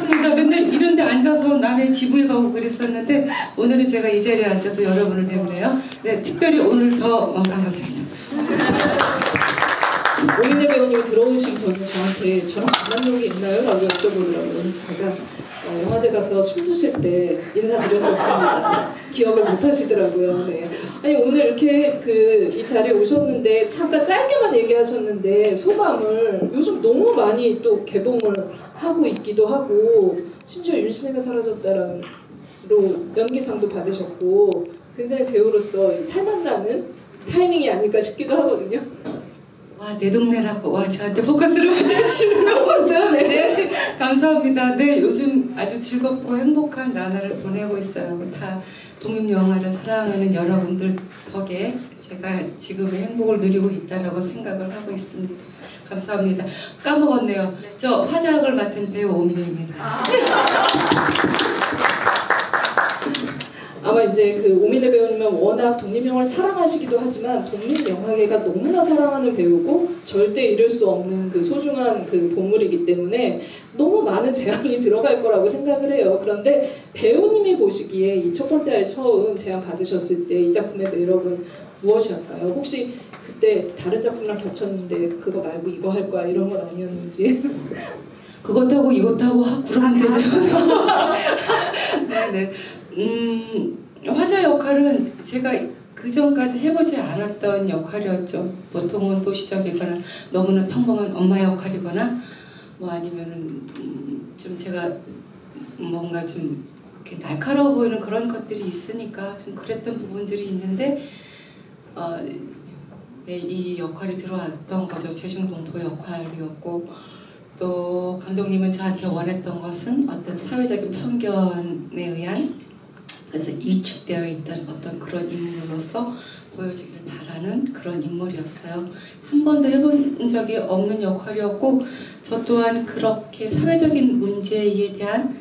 반갑습니다. 맨날 이런 데 앉아서 남의 지부에 가고 그랬었는데 오늘은 제가 이 자리에 앉아서 여러분을 뵙네요. 네, 특별히 오늘 더 반갑습니다. 오민혜 배우님이 들어오시기 전에 저한테 저랑 만난 적이 있나요? 라고 여쭤보더라고요. 그래서 제가 영화제 가서 춤 추실 때 인사드렸었습니다. 기억을 못 하시더라고요. 네. 아니 오늘 이렇게 이 자리에 오셨는데 잠깐 짧게만 얘기하셨는데 소감을 요즘 너무 많이 또 개봉을 하고 있기도 하고 심지어 윤신혜가 사라졌다로 연기상도 받으셨고 굉장히 배우로서 살맛나는 타이밍이 아닐까 싶기도 하거든요. 와, 내 동네라고 와 저한테 포커스를 맞춰주시는 거 봤어요. 네. 네, 감사합니다. 네, 요즘 아주 즐겁고 행복한 나날을 보내고 있어요. 다 독립영화를 사랑하는 여러분들 덕에 제가 지금의 행복을 누리고 있다라고 생각을 하고 있습니다. 감사합니다. 까먹었네요. 저 화작을 맡은 배우 오민혜입니다. 아마 이제 오민혜 배우님은 워낙 독립영화를 사랑하시기도 하지만 독립영화계가 너무나 사랑하는 배우고 절대 잃을 수 없는 소중한 보물이기 때문에 너무 많은 제안이 들어갈 거라고 생각을 해요. 그런데 배우님이 보시기에 이 첫 번째 아이 처음 제안 받으셨을 때 이 작품의 매력은 무엇이었을까요? 혹시 그때 다른 작품이랑 겹쳤는데 그거 말고 이거 할 거야 이런 건 아니었는지. 그것도 하고 이것도 하고 그러면 되죠. 네네. 화자 역할은 제가 그 전까지 해보지 않았던 역할이었죠. 보통은 도시적이거나 너무나 평범한 엄마 역할이거나 뭐 아니면은 좀 제가 뭔가 좀 이렇게 날카로워 보이는 그런 것들이 있으니까 좀 그랬던 부분들이 있는데 이 역할이 들어왔던 거죠. 재중동포 역할이었고 또 감독님은 저한테 원했던 것은 어떤 사회적인 편견에 의한 그래서 위축되어 있던 어떤 그런 인물로서 보여지길 바라는 그런 인물이었어요. 한 번도 해본 적이 없는 역할이었고 저 또한 그렇게 사회적인 문제에 대한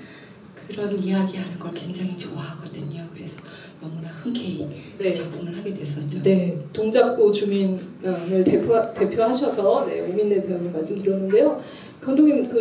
그런 이야기하는 걸 굉장히 좋아하거든요. 그래서 너무나 흔쾌히 네. 작품을 하게 됐었죠. 네, 동작구 주민을 대표하셔서 오민혜 배우님 말씀 들었는데요. 감독님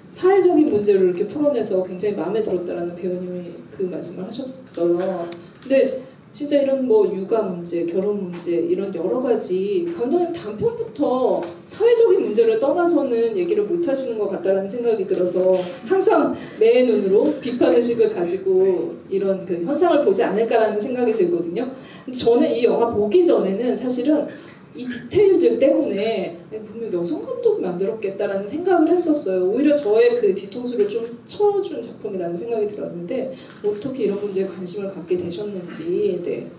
사회적인 문제를 이렇게 풀어내서 굉장히 마음에 들었다라는 배우님이 말씀을 하셨어요. 근데 진짜 이런 육아 문제, 결혼 문제 이런 여러 가지 감독님 단편부터 사회적인 문제를 떠나서는 얘기를 못 하시는 것 같다는 생각이 들어서 항상 매의 눈으로 비판의식을 가지고 이런 현상을 보지 않을까라는 생각이 들거든요. 저는 이 영화 보기 전에는 사실은 이 디테일들 때문에 분명 여성 감독이 만들었겠다라는 생각을 했었어요. 오히려 저의 뒤통수를 좀 쳐준 작품이라는 생각이 들었는데 어떻게 이런 문제에 관심을 갖게 되셨는지. 네.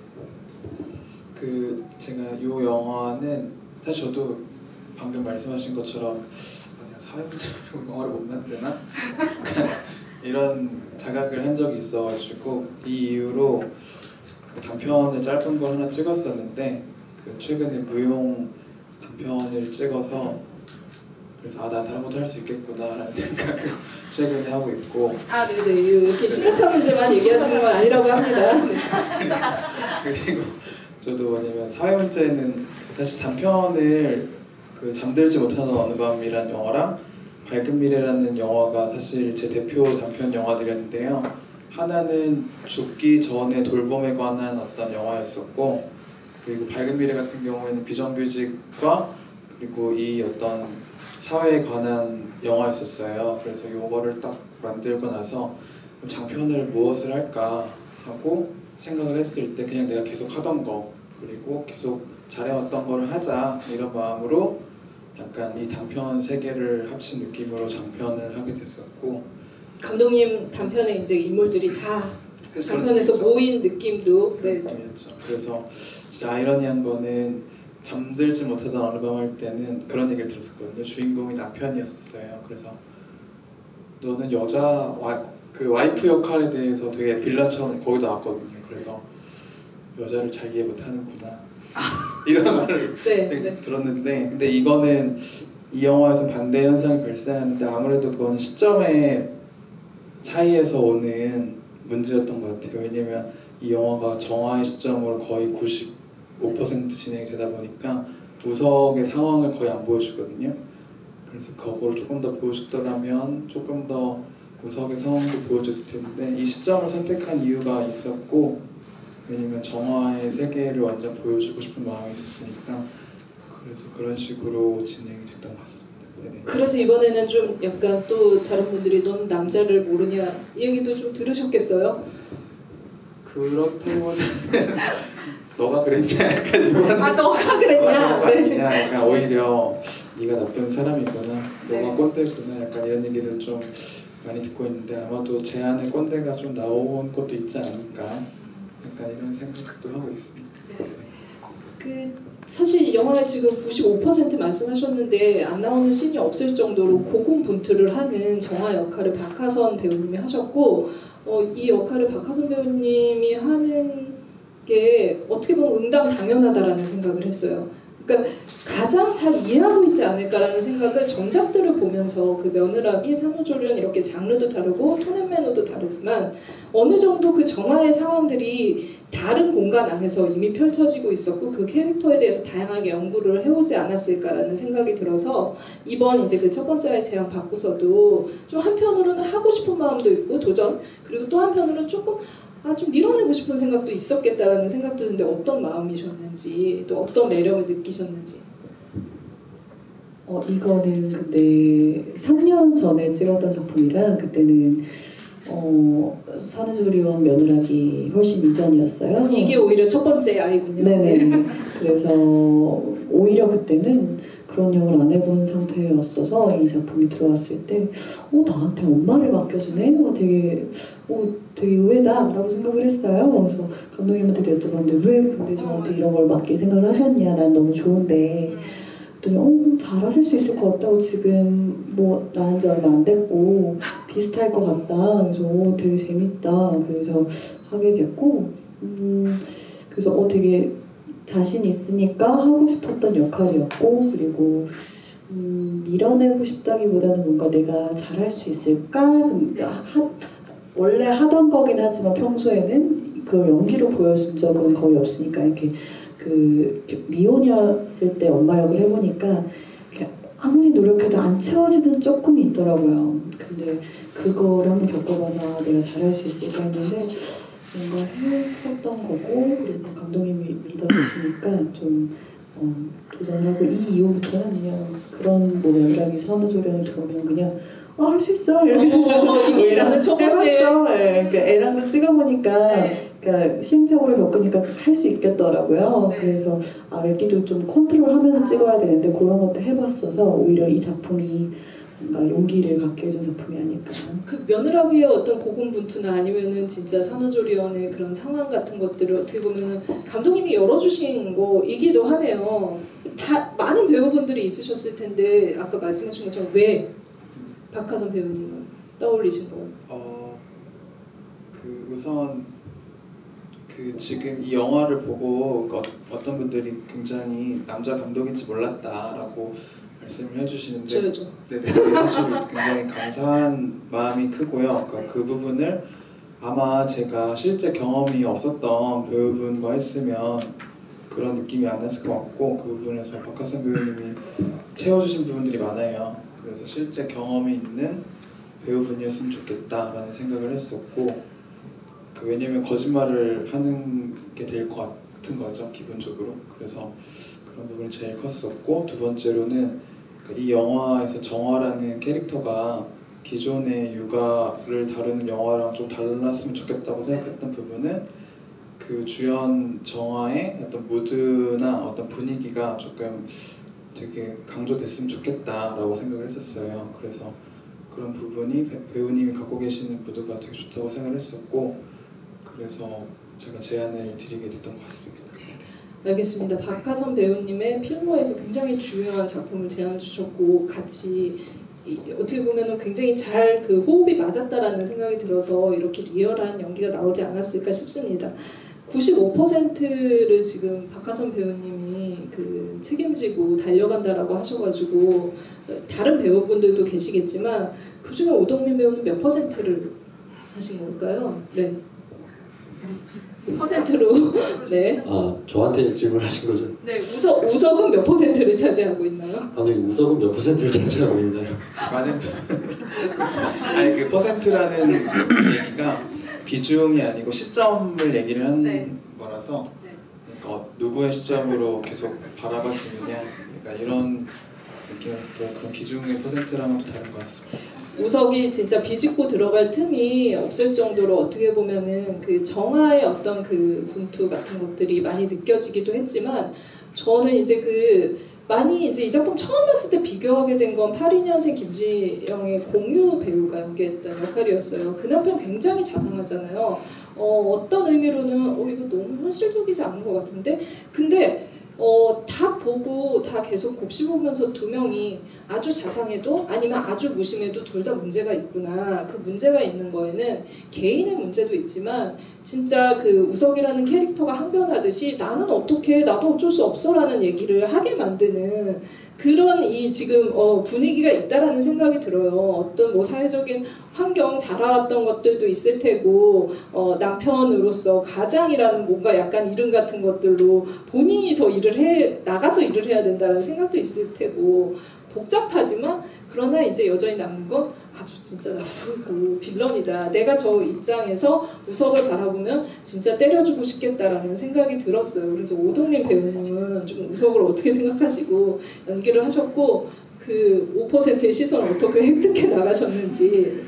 제가 이 영화는 사실 저도 방금 말씀하신 것처럼 내가 사회 문제로 영화를 못 만드나? 이런 자각을 한 적이 있어가지고 이 이후로 단편을 짧은 걸 하나 찍었었는데 최근에 무용 단편을 찍어서 그래서 나 다른 것도 할 수 있겠구나 라는 생각을 최근에 하고 있고 네네 이렇게 심각한 문제만 얘기하시는 건 아니라고 합니다. 그리고 저도 뭐냐면 사회 문제는 사실 단편을 잠들지 못하는 어느 밤이라는 영화랑 밝은 미래라는 영화가 사실 제 대표 단편 영화들이었는데요. 하나는 죽기 전에 돌봄에 관한 어떤 영화였었고 그리고 밝은 미래 같은 경우에는 비정규직과 그리고 이 어떤 사회에 관한 영화였었어요. 그래서 이거를 딱 만들고 나서 장편을 무엇을 할까 하고 생각을 했을 때 그냥 내가 계속 하던 거 그리고 계속 잘해왔던 거를 하자 이런 마음으로 약간 이 단편 세 개를 합친 느낌으로 장편을 하게 됐었고 감독님 단편에 이제 인물들이 다 장편에서 모인 느낌도 느낌이었죠. 그래서 진짜 아이러니한 거는 잠들지 못하던 어느 밤 할 때는 그런 얘기를 들었었거든요. 주인공이 남편이었어요. 그래서 너는 여자 와이프 역할에 대해서 되게 빌런처럼 거기다 나왔거든요. 그래서 여자를 잘 이해 못하는구나 이런 말을 들었는데 근데 이거는 이 영화에서 반대 현상이 발생하는데 아무래도 그건 시점의 차이에서 오는 문제였던 것 같아요. 왜냐면 이 영화가 정화의 시점으로 거의 95% 진행이 되다 보니까 우석의 상황을 거의 안 보여주거든요. 그래서 그거를 조금 더 보여줬더라면 조금 더 우석의 상황도 보여줬을 텐데 이 시점을 선택한 이유가 있었고, 왜냐면 정화의 세계를 완전 보여주고 싶은 마음이 있었으니까 그래서 그런 식으로 진행이 됐던 것 같습니다. 네네. 그래서 이번에는 좀 약간 또 다른 분들이 넌 남자를 모르냐 이 얘기도 좀 들으셨겠어요? 그렇다고는 너가 그랬냐 약간 이런. 아 너가 그랬냐? 네. 약간 오히려 네가 나쁜 사람이구나, 너가 네. 꼰대구나, 약간 이런 얘기를 좀 많이 듣고 있는데 아마도 제 안에 꼰대가 좀 나온 것도 있지 않을까, 약간 이런 생각도 하고 있습니다. 그 사실 영화에 지금 95% 말씀하셨는데 안 나오는 씬이 없을 정도로 고군분투를 하는 정화 역할을 박하선 배우님이 하셨고, 이 역할을 박하선 배우님이 하는 게 어떻게 보면 응당당연하다라는 생각을 했어요. 그러니까 가장 잘 이해하고 있지 않을까라는 생각을 전작들을 보면서, 그 며느라기, 산후조리원 이렇게 장르도 다르고 톤앤매너도 다르지만 어느 정도 그 정화의 상황들이 다른 공간 안에서 이미 펼쳐지고 있었고 그 캐릭터에 대해서 다양하게 연구를 해오지 않았을까라는 생각이 들어서 이번 이제 그 첫 번째 아이 재앙 받고서도 좀 한편으로는 하고 싶은 마음도 있고 도전, 그리고 또 한편으로는 조금 좀 밀어내고 싶은 생각도 있었겠다라는 생각도 드는데 어떤 마음이셨는지, 또 어떤 매력을 느끼셨는지. 이거는 그때 3년 전에 찍었던 작품이라 그때는 산후조리원 며느라기 훨씬 이전이었어요. 이게 오히려 첫 번째 아이군요. 네네. 그래서 오히려 그때는 그런 역을 안 해본 상태였어서 이 작품이 들어왔을 때 나한테 엄마를 맡겨주네? 되게 의외다 라고 생각을 했어요. 그래서 감독님한테도 여쭤봤는데 왜 근데 저한테 이런 걸 맡길 생각을 하셨냐, 난 너무 좋은데. 그랬더니 잘하실 수 있을 것 같다고, 지금 뭐 나은 지 얼마 안 됐고 비슷할 것 같다. 그래서 되게 재밌다. 그래서 하게 됐고, 그래서 되게 자신 있으니까 하고 싶었던 역할이었고, 그리고 밀어내고 싶다기보다는 뭔가 내가 잘할 수 있을까? 원래 하던 거긴 하지만 평소에는 그걸 연기로 보여준 적은 거의 없으니까 이렇게 미혼이었을 때 엄마 역을 해보니까 아무리 노력해도 안 채워지는 조금이 있더라고요. 근데 그걸 한번 겪어봐서 내가 잘할 수 있을까 했는데 뭔가 해봤던 거고, 그리고 감독님이 믿어주시니까 좀 도전하고, 이 이후부터는 그냥 그런 뭐 며느라기 산후조리원에 들어오면 그냥 할 수 있어 이렇게 이미 나는 첫 번째 그러니까 애랑도 찍어보니까 그러니까 시행착오를 겪으니까 할 수 있겠더라고요. 네. 그래서 애기도 좀 컨트롤하면서 찍어야 되는데 그런 것도 해봤어서 오히려 이 작품이 뭔가 용기를 갖게 해준 작품이 아닐까. 그 며느라기의 어떤 고군분투나 아니면은 진짜 산후조리원의 그런 상황 같은 것들을 어떻게 보면은 감독님이 열어주신 거이기도 하네요. 다 많은 배우분들이 있으셨을 텐데 아까 말씀하신 것처럼 왜 박하선 배우님을 떠올리신 거예요? 우선 지금 이 영화를 보고 어떤 분들이 굉장히 남자 감독인지 몰랐다라고 말씀을 해주시는데, 저요죠. 네네, 사실 굉장히 감사한 마음이 크고요. 그러니까 그 부분을 아마 제가 실제 경험이 없었던 배우분과 했으면 그런 느낌이 안 났을 것 같고, 그 부분에서 박하선 배우님이 채워주신 부분들이 많아요. 그래서 실제 경험이 있는 배우분이었으면 좋겠다라는 생각을 했었고, 왜냐면 거짓말을 하는 게 될 것 같은 거죠, 기본적으로. 그래서 그런 부분이 제일 컸었고, 두 번째로는 이 영화에서 정화라는 캐릭터가 기존의 육아를 다루는 영화랑 좀 달랐으면 좋겠다고 생각했던 부분은 그 주연 정화의 어떤 무드나 어떤 분위기가 조금 되게 강조됐으면 좋겠다라고 생각을 했었어요. 그래서 그런 부분이 배우님이 갖고 계시는 무드가 되게 좋다고 생각을 했었고, 그래서 제가 제안을 드리게 됐던 것 같습니다. 알겠습니다. 박하선 배우님의 필모에서 굉장히 중요한 작품을 제안 주셨고, 같이 어떻게 보면 굉장히 잘 그 호흡이 맞았다라는 생각이 들어서 이렇게 리얼한 연기가 나오지 않았을까 싶습니다. 95%를 지금 박하선 배우님이 책임지고 달려간다라고 하셔가지고, 다른 배우분들도 계시겠지만 그 중에 오덕민 배우는 몇 %를 하신 걸까요? 네. 퍼센트로 네. 아, 저한테 질문하신 거죠? 네, 우석은 몇 퍼센트를 차지하고 있나요? 아니, 우석은 몇 %를 차지하고 있나요? 많은 아니 그 퍼센트라는 얘기가 비중이 아니고 시점을 얘기를 하는 네. 거라서 누구의 시점으로 계속 바라봐지느냐 그러니까 이런 느낌에서 또 그런 비중의 퍼센트랑은 또 다른 것 같습니다. 우석이 진짜 비집고 들어갈 틈이 없을 정도로 어떻게 보면은 그 정화의 어떤 그 분투 같은 것들이 많이 느껴지기도 했지만 저는 이제 그 많이 이제 이 작품 처음 봤을 때 비교하게 된 건 82년생 김지영의 공유 배우가 연기했던 역할이었어요. 그 남편 굉장히 자상하잖아요. 어떤 의미로는 이거 너무 현실적이지 않은 것 같은데 근데 다 보고 다 계속 곱씹으면서 두 명이 아주 자상해도 아니면 아주 무심해도 둘 다 문제가 있구나. 그 문제가 있는 거에는 개인의 문제도 있지만 진짜 그 우석이라는 캐릭터가 항변하듯이 나는 어떻게 나도 어쩔 수 없어라는 얘기를 하게 만드는 그런 이 지금 분위기가 있다라는 생각이 들어요. 어떤 뭐 사회적인 환경 자라왔던 것들도 있을 테고 남편으로서 가장이라는 뭔가 약간 이름 같은 것들로 본인이 더 나가서 일을 해야 된다는 생각도 있을 테고 복잡하지만 그러나 이제 여전히 남는 건 아주 진짜 나쁘고 빌런이다. 내가 저 입장에서 우석을 바라보면 진짜 때려주고 싶겠다라는 생각이 들었어요. 그래서 오동민 배우님은 좀 우석을 어떻게 생각하시고 연기를 하셨고 그 5%의 시선을 어떻게 획득해 나가셨는지.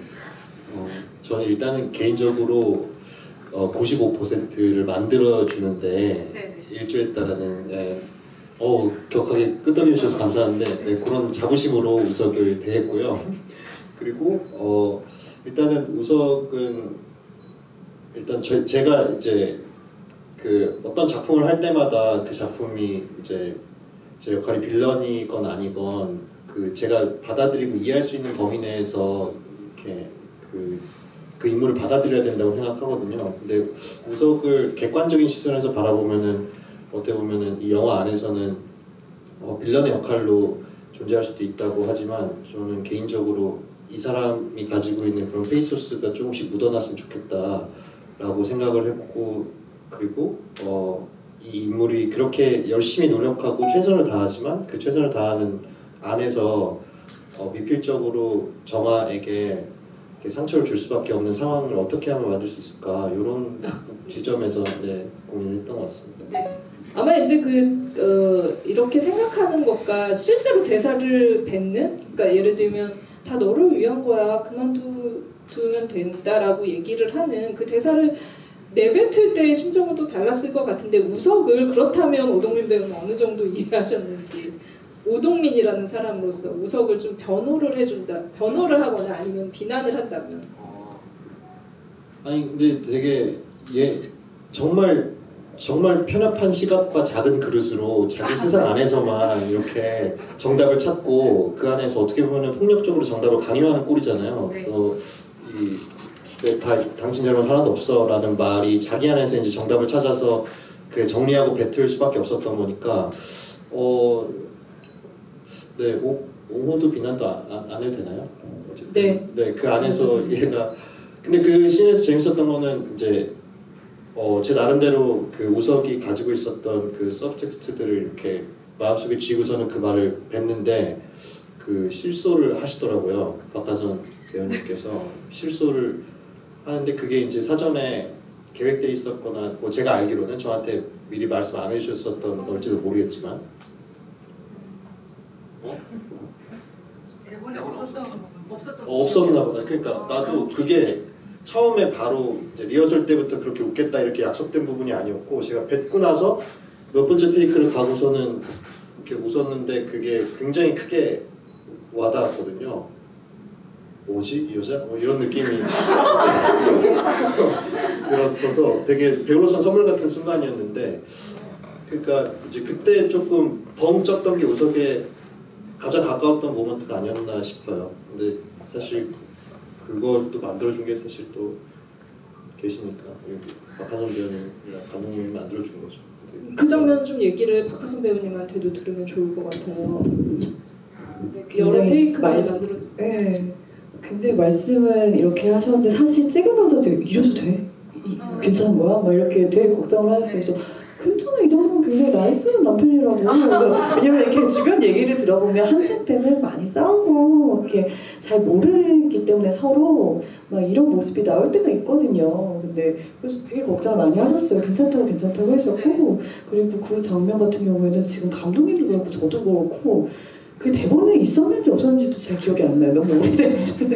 저는 일단은 개인적으로 95%를 만들어주는데 일조했다라는 격하게 끄덕여 주셔서 감사한데 그런 자부심으로 우석을 대했고요. 그리고 일단은 우석은 일단 제가 이제 그 어떤 작품을 할 때마다 그 작품이 이제 제 역할이 빌런이건 아니건 그 제가 받아들이고 이해할 수 있는 범위 내에서 이렇게 그 인물을 받아들여야 된다고 생각하거든요. 근데 우석을 객관적인 시선에서 바라보면은 어떻게 보면은 이 영화 안에서는 빌런의 역할로 존재할 수도 있다고 하지만 저는 개인적으로 이 사람이 가지고 있는 그런 페이소스가 조금씩 묻어났으면 좋겠다라고 생각을 했고 그리고 이 인물이 그렇게 열심히 노력하고 최선을 다하지만 그 최선을 다하는 안에서 미필적으로 정아에게 상처를 줄 수밖에 없는 상황을 어떻게 하면 만들 수 있을까 이런 지점에서 고민을 했던 것 같습니다. 네. 아마 이제 이렇게 생각하는 것과 실제로 대사를 뱉는 그러니까 예를 들면 다 너를 위한 거야 그만두면 된다라고 얘기를 하는 그 대사를 내뱉을 때의 심정은 또 달랐을 것 같은데 우석을 그렇다면 오동민 배우는 어느 정도 이해하셨는지 오동민이라는 사람으로서 우석을 좀 변호를 하거나 아니면 비난을 한다면 아니 근데 되게 정말 편협한 시각과 작은 그릇으로 자기 세상 안에서만 이렇게 정답을 찾고 그 안에서 어떻게 보면 폭력적으로 정답을 강요하는 꼴이잖아요. 당신 잘못 하나도 없어라는 말이 자기 안에서 이제 정답을 찾아서 그래 정리하고 뱉을 수밖에 없었던 거니까 옹호도 비난도 안 해도 되나요? 네, 그 안에서 얘가 근데 그 씬에서 재밌었던 거는 이제 제 나름대로 그 우석이 가지고 있었던 그 서브텍스트들을 이렇게 마음속에 쥐고서는 그 말을 뱉는데 그 실소를 하시더라고요. 박하선 배우님께서 실소를 하는데 그게 이제 사전에 계획돼 있었거나 뭐 제가 알기로는 저한테 미리 말씀 안 해주셨었던 걸지도 모르겠지만 대본에 없었던 없었나 보다. 그러니까 나도 그게 처음에 바로 이제 리허설 때부터 그렇게 웃겠다 이렇게 약속된 부분이 아니었고 제가 뵙고 나서 몇 번째 테이크를 가고서는 이렇게 웃었는데 그게 굉장히 크게 와닿았거든요. 뭐지 이 여자? 이런 느낌이 들었어서 되게 배우로서 선물 같은 순간이었는데 그러니까 이제 그때 조금 벙 쪘던 게 우석에 가장 가까웠던 모먼트가 아니었나 싶어요. 근데 사실 그걸 또 만들어준 게 사실 또 계시니까 박하선 배우님이랑 감독님이 만들어준 거죠. 그 장면 좀 얘기를 박하선 배우님한테도 들으면 좋을 것 같아요. 여러 테이크 많이 만들어줘. 네, 굉장히 말씀은 이렇게 하셨는데 사실 찍으면서도 이래도 돼? 괜찮은 거야? 막 이렇게 되게 걱정을 하셨어요. 그래서 괜찮아, 이 정도면 굉장히 나이스한 남편이라고. 왜냐면 이렇게 주변 얘기를 들어보면 한창 때는 많이 싸우고 이렇게 잘 모르기 때문에 서로 막 이런 모습이 나올 때가 있거든요. 근데 그래서 되게 걱정을 많이 하셨어요. 괜찮다고 했었고, 그리고 그 장면 같은 경우에는 지금 감독님도 그렇고 저도 그렇고 그 대본에 있었는지 없었는지도 잘 기억이 안 나요. 너무 오래됐어요.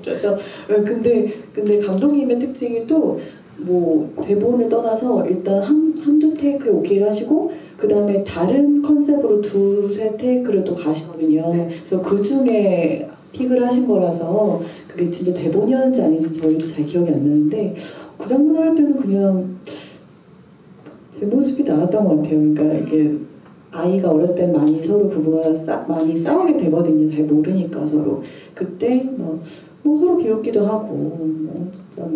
그래서 근데 감독님의 특징이 또 뭐 대본을 떠나서 일단 한두 테이크에 오케이를 하시고 그 다음에 다른 컨셉으로 두세 테이크를 또 가시거든요. 그래서 그 중에 픽을 하신 거라서 그게 진짜 대본이었는지 아닌지 저희도 잘 기억이 안 나는데 그 장면을 할 때는 그냥 제 모습이 나왔던 것 같아요. 그러니까 이게 아이가 어렸을 때 많이 서로 부부가 많이 싸우게 되거든요. 잘 모르니까 서로. 그때 뭐 서로 비웃기도 하고 진짜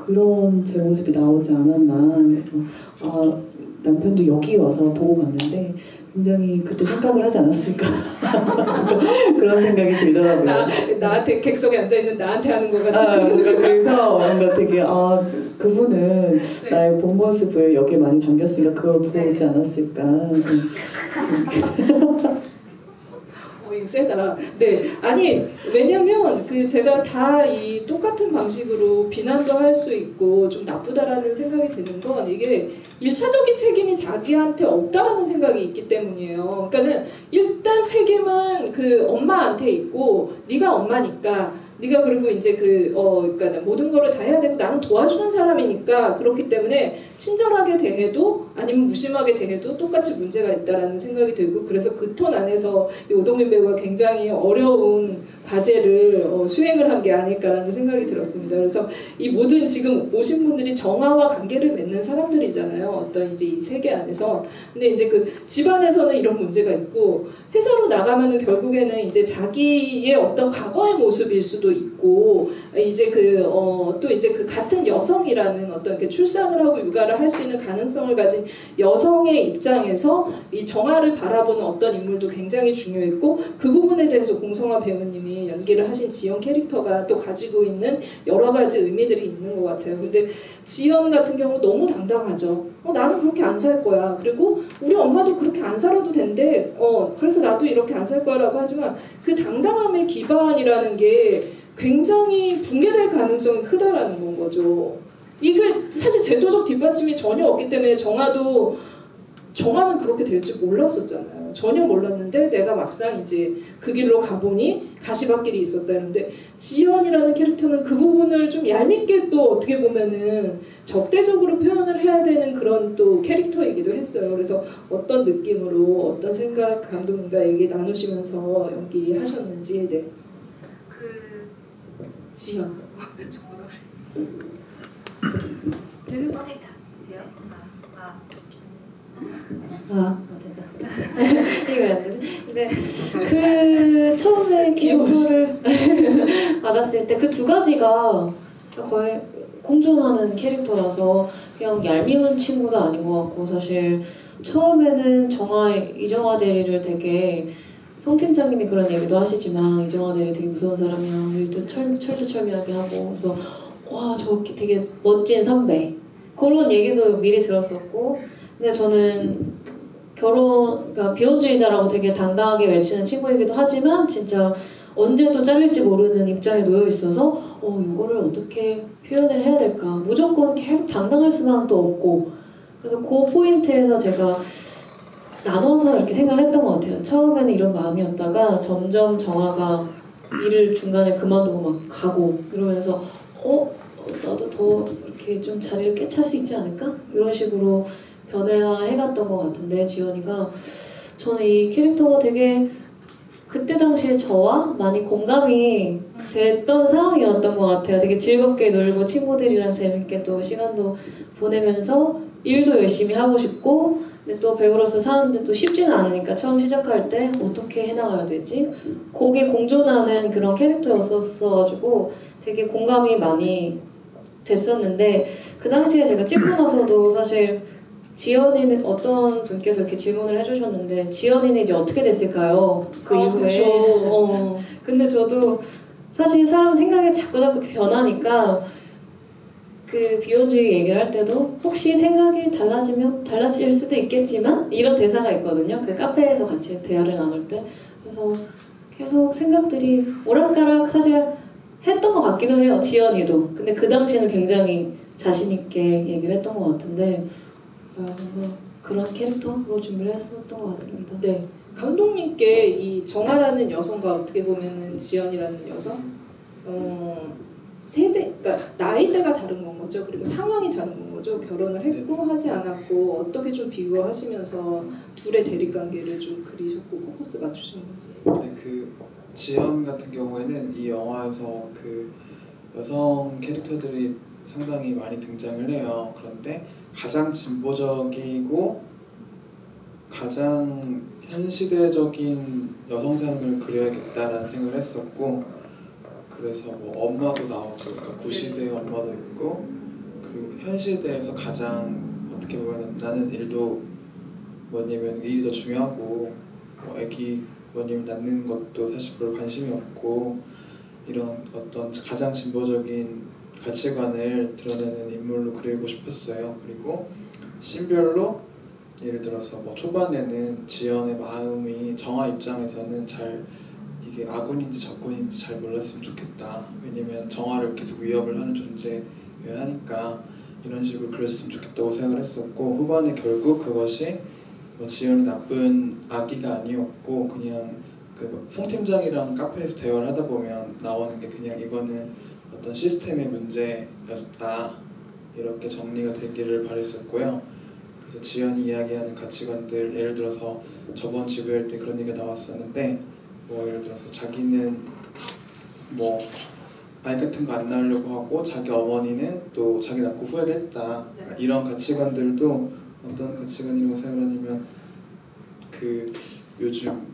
그런 제 모습이 나오지 않았나. 그래서 남편도 여기 와서 보고 갔는데 굉장히 그때 생각을 하지 않았을까. 그런 생각이 들더라고요. 나한테 객석에 앉아있는 나한테 하는 것 같은. 그래서 뭔가 되게 그분은 나의 본 모습을 여기에 많이 담겼으니까 그걸 보고 오지 않았을까. 이거 세다. 네, 아니 왜냐면 제가 다 이 똑같은 방식으로 비난도 할 수 있고 좀 나쁘다라는 생각이 드는 건 이게 1차적인 책임이 자기한테 없다라는 생각이 있기 때문이에요. 그러니까는 일단 책임은 그 엄마한테 있고 네가 엄마니까. 네가 그리고 이제 그러니까 모든 거를 다 해야 되고 나는 도와주는 사람이니까 그렇기 때문에 친절하게 대해도 아니면 무심하게 대해도 똑같이 문제가 있다라는 생각이 들고 그래서 그 톤 안에서 이 오동민 배우가 굉장히 어려운 과제를 수행을 한 게 아닐까라는 생각이 들었습니다. 그래서 이 모든 지금 오신 분들이 정화와 관계를 맺는 사람들이잖아요. 어떤 이제 이 세계 안에서. 근데 이제 그 집안에서는 이런 문제가 있고 회사로 나가면은 결국에는 이제 자기의 어떤 과거의 모습일 수도 있고 이제 또 이제 그 같은 여성이라는 어떤 출산을 하고 육아를 할 수 있는 가능성을 가진 여성의 입장에서 이 정화를 바라보는 어떤 인물도 굉장히 중요했고 그 부분에 대해서 공성화 배우님이 연기를 하신 지연 캐릭터가 또 가지고 있는 여러 가지 의미들이 있는 것 같아요. 근데 지연 같은 경우 너무 당당하죠. 나는 그렇게 안 살 거야. 그리고 우리 엄마도 그렇게 안 살아도 된대. 그래서 나도 이렇게 안 살 거야 라고 하지만 그 당당함의 기반이라는 게 굉장히 붕괴될 가능성이 크다라는 건 거죠. 이게 사실 제도적 뒷받침이 전혀 없기 때문에 정화는 그렇게 될 줄 몰랐었잖아요. 전혀 몰랐는데 내가 막상 이제 그 길로 가보니 가시밭길이 있었다는데 지연이라는 캐릭터는 그 부분을 좀 얄밉게 또 어떻게 보면은 적대적으로 표현을 해야 되는 그런 또 캐릭터이기도 했어요. 그래서 어떤 느낌으로 어떤 생각 감독님과 얘기 나누시면서 연기하셨는지. 네. 지연. 되는 거 됐다. 됐다. 이거야 돼. 근데 그 처음에 기호를 받았을 때 그 두 가지가 거의 공존하는 캐릭터라서 그냥 얄미운 친구도 아닌 것 같고 사실 처음에는 이정화 대리를 되게 송 팀장님이 그런 얘기도 하시지만 이정화 대리 되게 무서운 사람이야. 일도 철두철미하게 하고 그래서 와 저렇게 되게 멋진 선배 그런 얘기도 미리 들었었고 근데 저는 그러니까 비혼주의자라고 되게 당당하게 외치는 친구이기도 하지만 진짜 언제 또 잘릴지 모르는 입장에 놓여 있어서 이거를 어떻게 표현을 해야 될까 무조건 계속 당당할 수만 또 없고 그래서 그 포인트에서 제가 나눠서 이렇게 생각을 했던 것 같아요. 처음에는 이런 마음이었다가 점점 정화가 일을 중간에 그만두고 막 가고 이러면서 나도 더 이렇게 좀 자리를 꿰찰 수 있지 않을까? 이런 식으로 변화해갔던 것 같은데 지연이가 저는 이 캐릭터가 되게 그때 당시에 저와 많이 공감이 됐던 상황이었던 것 같아요. 되게 즐겁게 놀고 친구들이랑 재밌게 또 시간도 보내면서 일도 열심히 하고 싶고 근데 또 배우로서 사는데 또 쉽지는 않으니까 처음 시작할 때 어떻게 해나가야 되지? 거기에 공존하는 그런 캐릭터였었어가지고 되게 공감이 많이 됐었는데 그 당시에 제가 찍고 나서도 사실 지연이는 어떤 분께서 이렇게 질문을 해주셨는데 지연이는 이제 어떻게 됐을까요? 그 이후에 근데 저도 사실 사람 생각이 자꾸 변하니까 그 비혼주의 얘기를 할 때도 혹시 생각이 달라지면 달라질 수도 있겠지만 이런 대사가 있거든요. 그 카페에서 같이 대화를 나눌 때. 그래서 계속 생각들이 오락가락 사실 했던 것 같기도 해요. 지연이도. 근데 그 당시에는 굉장히 자신 있게 얘기를 했던 것 같은데 그래서 그런 캐릭터로 준비를 했었던 것 같습니다. 네. 감독님께 이 정아라는 여성과 어떻게 보면은 지연이라는 여성 세대, 그러니까 나이대가 다른 건 거죠. 그리고 상황이 다른 건 거죠. 결혼을 했고 하지 않았고 어떻게 좀 비교하시면서 둘의 대립관계를 좀 그리셨고 포커스 맞추셨는지. 이제 그 지연 같은 경우에는 이 영화에서 그 여성 캐릭터들이 상당히 많이 등장을 해요. 그런데 가장 진보적이고 가장 현시대적인 여성상을 그려야겠다라는 생각을 했었고, 그래서 뭐 엄마도 나오고, 그러니까 구시대의 엄마도 있고, 그리고 현시대에서 가장 어떻게 보면 나는 일도 뭐냐면 일이 더 중요하고, 뭐 애기 뭐냐면 낳는 것도 사실 별로 관심이 없고, 이런 어떤 가장 진보적인 가치관을 드러내는 인물로 그리고 싶었어요. 그리고 신별로 예를 들어서 뭐 초반에는 지연의 마음이 정아 입장에서는 잘 이게 아군인지 적군인지 잘 몰랐으면 좋겠다. 왜냐면 정아를 계속 위협을 하는 존재여야 하니까 이런 식으로 그려졌으면 좋겠다고 생각을 했었고, 후반에 결국 그것이 뭐 지연이 나쁜 아기가 아니었고 그냥 그 송 팀장이랑 카페에서 대화를 하다 보면 나오는 게 그냥 이거는 어떤 시스템의 문제였다, 이렇게 정리가 되기를 바랬었고요. 그래서 지연이 이야기하는 가치관들, 예를 들어서 저번 지구일 때 그런 얘기가 나왔었는데, 뭐 예를 들어서 자기는 뭐 아이 같은 거 안 낳으려고 하고 자기 어머니는 또 자기 낳고 후회를 했다. 그러니까 이런 가치관들도 어떤 가치관이라고 생각하냐면 그 요즘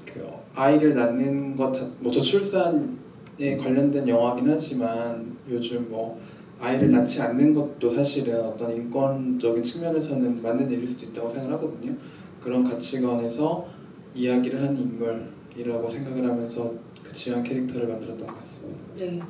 그 아이를 낳는 것, 뭐 저출산에 관련된 영화긴 하지만 요즘 뭐 아이를 낳지 않는 것도 사실은 어떤 인권적인 측면에서는 맞는 일일 수도 있다고 생각을 하거든요. 그런 가치관에서 이야기를 하는 인물이라고 생각을 하면서 그 지연 캐릭터를 만들었던 것 같습니다. 네,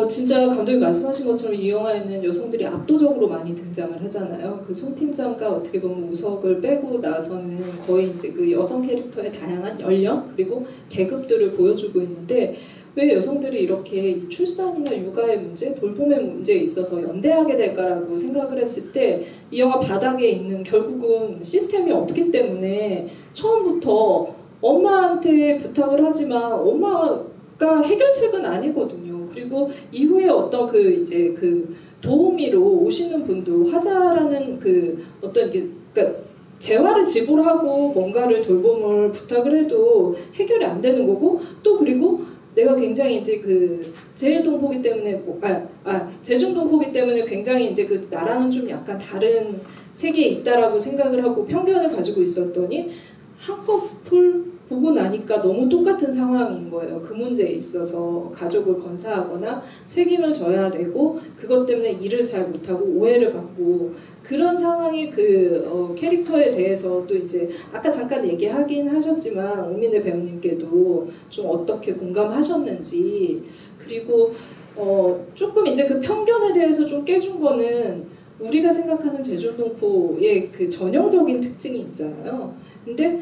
진짜 감독님 말씀하신 것처럼 이 영화에는 여성들이 압도적으로 많이 등장을 하잖아요. 그 송 팀장과 어떻게 보면 우석을 빼고 나서는 거의 이제 그 여성 캐릭터의 다양한 연령 그리고 계급들을 보여주고 있는데, 왜 여성들이 이렇게 출산이나 육아의 문제, 돌봄의 문제에 있어서 연대하게 될까라고 생각을 했을 때 이 영화 바닥에 있는 결국은 시스템이 없기 때문에 처음부터 엄마한테 부탁을 하지만 엄마가 해결책은 아니거든요. 그리고 이후에 어떤 그 이제 그 도우미로 오시는 분도 화자라는 그 어떤 그러니까 재화를 지불하고 뭔가를 돌봄을 부탁을 해도 해결이 안 되는 거고, 또 그리고 내가 굉장히 이제 그 제일동포기 때문에 제중동포기 때문에 굉장히 이제 그 나랑은 좀 약간 다른 세계에 있다라고 생각을 하고 편견을 가지고 있었더니 한 커플 보고 나니까 너무 똑같은 상황인 거예요. 그 문제에 있어서 가족을 건사하거나 책임을 져야 되고 그것 때문에 일을 잘 못하고 오해를 받고 그런 상황이 그 캐릭터에 대해서 또 이제 아까 잠깐 얘기하긴 하셨지만 오민혜 배우님께도 좀 어떻게 공감하셨는지, 그리고 조금 이제 그 편견에 대해서 좀 깨준 거는 우리가 생각하는 제주동포의 그 전형적인 특징이 있잖아요. 근데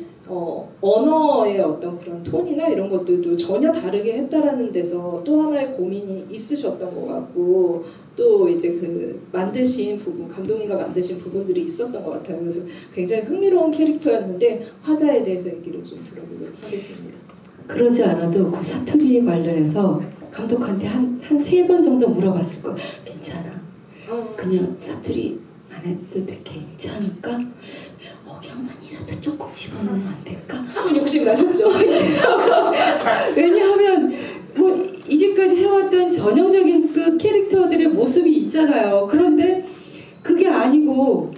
언어의 어떤 그런 톤이나 이런 것들도 전혀 다르게 했다라는 데서 또 하나의 고민이 있으셨던 것 같고, 또 이제 그 만드신 부분, 감독님과 만드신 부분들이 있었던 것 같아요. 그래서 굉장히 흥미로운 캐릭터였는데 화자에 대해서 얘기를 좀 들어보도록 하겠습니다. 그러지 않아도 그 사투리에 관련해서 감독한테 한 3번 정도 물어봤을 거야. 괜찮아? 그냥 사투리 안 해도 돼? 괜찮을까? 억양만이라도 조금 집어넣으면 안 될까? 조금 욕심 나셨죠? 왜냐하면 뭐 이제까지 해왔던 전형적인 그 캐릭터들의 모습이 있잖아요. 그런데 그게 아니고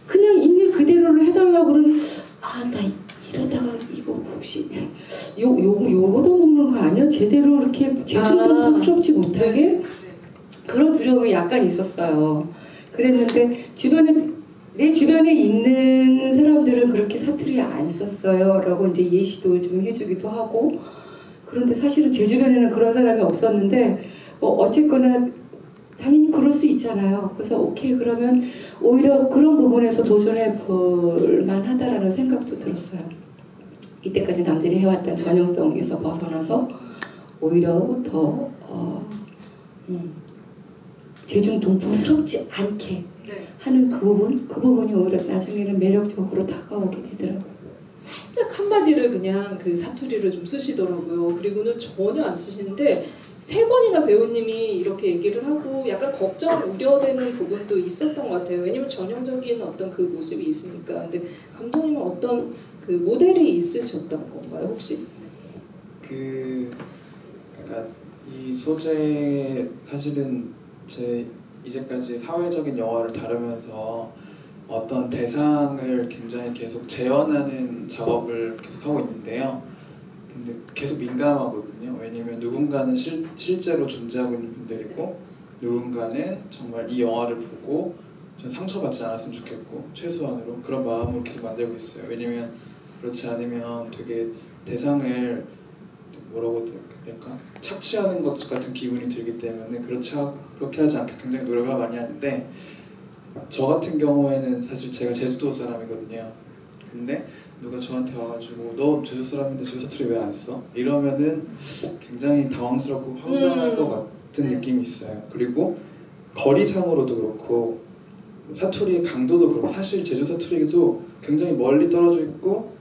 그냥 있는 그대로를 해달라고 그러는, 나 이러다가 이거 혹시 요거도 먹는 거 아니야? 제대로 이렇게 제주동포스럽지 못하게? 그런 두려움이 약간 있었어요. 그랬는데 내 주변에 있는 사람들은 그렇게 사투리 안 썼어요 라고 이제 예시도 좀 해주기도 하고, 그런데 사실은 제 주변에는 그런 사람이 없었는데 어쨌거나 당연히 그럴 수 있잖아요. 그래서 오케이 그러면 오히려 그런 부분에서 도전해 볼 만하다라는 생각도 들었어요. 이때까지 남들이 해왔던 전형성에서 벗어나서 오히려 더 대중동포스럽지 않게 하는 그 부분이 오히려 나중에는 매력적으로 다가오게 되더라고요. 살짝 한마디를 그냥 그 사투리로 좀 쓰시더라고요. 그리고는 전혀 안 쓰시는데 3번이나 배우님이 이렇게 얘기를 하고 약간 걱정, 우려되는 부분도 있었던 것 같아요. 왜냐면 전형적인 어떤 그 모습이 있으니까. 근데 감독님은 어떤 그 모델이 있으셨던 건가요, 혹시? 그러니까 이 소재 사실은 제 이제까지 사회적인 영화를 다루면서 어떤 대상을 굉장히 계속 재현하는 작업을 계속 하고 있는데요. 근데 계속 민감하거든요. 왜냐면 누군가는 실제로 존재하고 있는 분들이고 누군가는 정말 이 영화를 보고 전 상처받지 않았으면 좋겠고 최소한으로 그런 마음으로 계속 만들고 있어요. 왜냐면 그렇지 않으면 되게 대상을 뭐라고 해야 될까? 착취하는 것 같은 기분이 들기 때문에 그렇게 하지 않게 굉장히 노력을 많이 하는데 저 같은 경우에는 사실 제가 제주도 사람이거든요. 근데 누가 저한테 와가지고 너 제주 사람인데 제주 사투리 왜 안 써? 이러면은 굉장히 당황스럽고 황당할 것 같은 느낌이 있어요. 그리고 거리상으로도 그렇고 사투리의 강도도 그렇고 사실 제주 사투리도 굉장히 멀리 떨어져 있고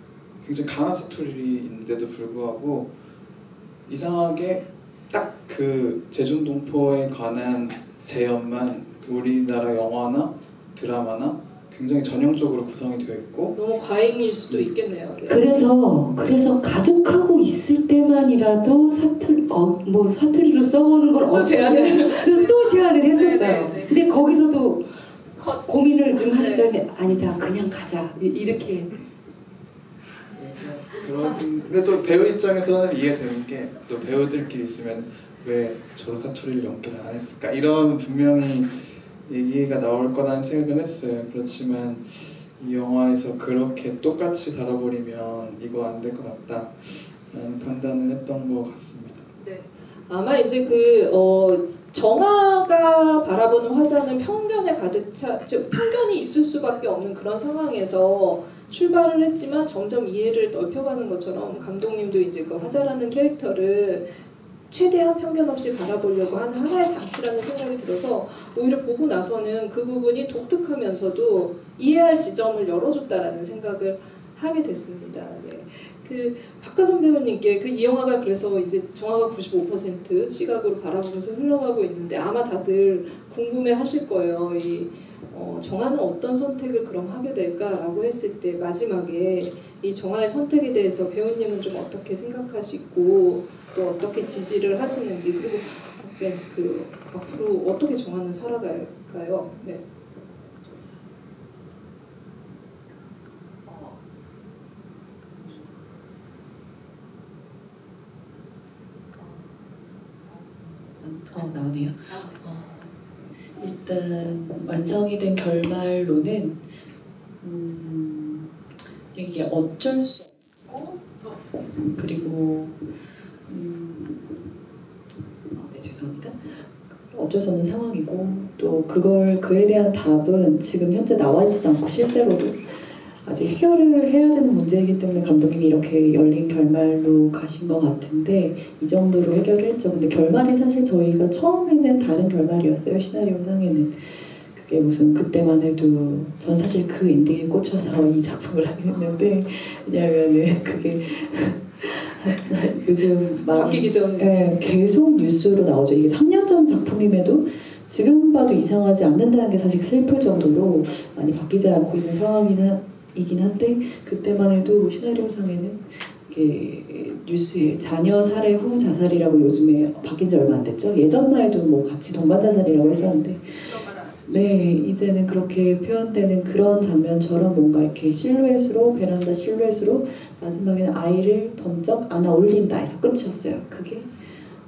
굉장히 강한 사투리인데도 불구하고 이상하게 딱 그 제중동포에 관한 재현만 우리나라 영화나 드라마나 굉장히 전형적으로 구성이 되어 있고 너무 과잉일 수도 있겠네요. 네. 그래서 가족하고 있을 때만이라도 사투리로 써보는 걸 또 제안을 했었어요. 네네네. 근데 거기서도 고민을 좀 하시더니 아니다 그냥 가자 이렇게. 근데 또 배우 입장에서는 이해되는 게 또 배우들끼리 있으면 왜 저런 사투리를 연기를 안 했을까 이런 분명히 얘기가 나올 거라는 생각을 했어요. 그렇지만 이 영화에서 그렇게 똑같이 다뤄버리면 이거 안 될 것 같다라는 판단을 했던 것 같습니다. 네. 아마 이제 정화가 바라보는 화자는 편견에 가득 차, 즉 편견이 있을 수밖에 없는 그런 상황에서 출발을 했지만 점점 이해를 넓혀가는 것처럼 감독님도 이제 그 화자라는 캐릭터를 최대한 편견 없이 바라보려고 하는 하나의 장치라는 생각이 들어서 오히려 보고 나서는 그 부분이 독특하면서도 이해할 지점을 열어줬다라는 생각을 하게 됐습니다. 네. 그 박하선 배우님께 이 영화가 그래서 이제 정화가 95% 시각으로 바라보면서 흘러가고 있는데 아마 다들 궁금해하실 거예요. 정화는 어떤 선택을 그럼 하게 될까라고 했을 때 마지막에 이 정화의 선택에 대해서 배우님은 좀 어떻게 생각하시고 또 어떻게 지지를 하시는지 그리고 앞으로 어떻게 정화는 살아갈까요? 네. 나오네요. 일단 완성이 된 결말로는 이게 어쩔 수 없고 그리고 네, 죄송합니다. 어쩔 수 없는 상황이고 또 그에 대한 답은 지금 현재 나와 있지 않고 실제로도 아직 해결을 해야 되는 문제이기 때문에 감독님이 이렇게 열린 결말로 가신 것 같은데 이 정도로 해결을 했죠. 근데 결말이 사실 저희가 처음에는 다른 결말이었어요. 시나리오상에는 그게 무슨 그때만 해도 전 사실 그 엔딩에 꽂혀서 이 작품을 하긴 했는데 왜냐하면은 그게 요즘 바뀌기 전에 계속 뉴스로 나오죠. 이게 3년 전 작품임에도 지금 봐도 이상하지 않는다는 게 사실 슬플 정도로 많이 바뀌지 않고 있는 상황이긴 한데 그때만 해도 시나리오상에는 이게 뉴스에 자녀 살해 후 자살이라고 요즘에 바뀐 지 얼마 안 됐죠. 예전만 해도 뭐 같이 동반 자살이라고 했었는데 네 이제는 그렇게 표현되는 그런 장면처럼 뭔가 이렇게 실루엣으로 베란다 실루엣으로 마지막에는 아이를 번쩍 안아 올린다 해서 끝이었어요. 그게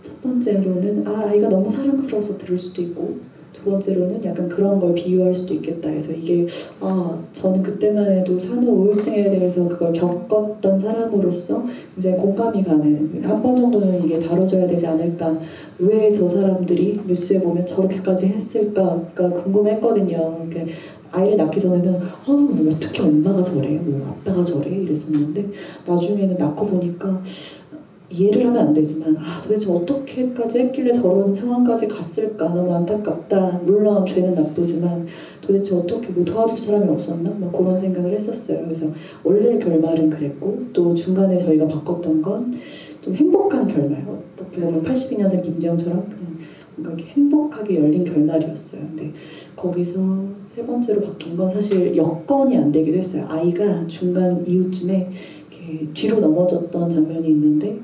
첫 번째로는 아이가 너무 사랑스러워서 들을 수도 있고 두 번째로는 약간 그런 걸 비유할 수도 있겠다 해서 이게 저는 그때만 해도 산후 우울증에 대해서 그걸 겪었던 사람으로서 굉장히 공감이 가는 한 번 정도는 이게 다뤄져야 되지 않을까 왜 저 사람들이 뉴스에 보면 저렇게까지 했을까가 궁금했거든요. 그러니까 아이를 낳기 전에는 어떻게 엄마가 저래 아빠가 저래 이랬었는데 나중에는 낳고 보니까 이해를 하면 안 되지만 도대체 어떻게까지 했길래 저런 상황까지 갔을까 너무 안타깝다. 물론 죄는 나쁘지만 도대체 어떻게 뭐 도와줄 사람이 없었나 뭐 그런 생각을 했었어요. 그래서 원래 결말은 그랬고 또 중간에 저희가 바꿨던 건 좀 행복한 결말 어떻게 보면 82년생 김재영처럼 그냥 뭔가 이렇게 행복하게 열린 결말이었어요. 근데 거기서 세 번째로 바뀐 건 사실 여건이 안 되기도 했어요. 아이가 중간 이후쯤에 뒤로 넘어졌던 장면이 있는데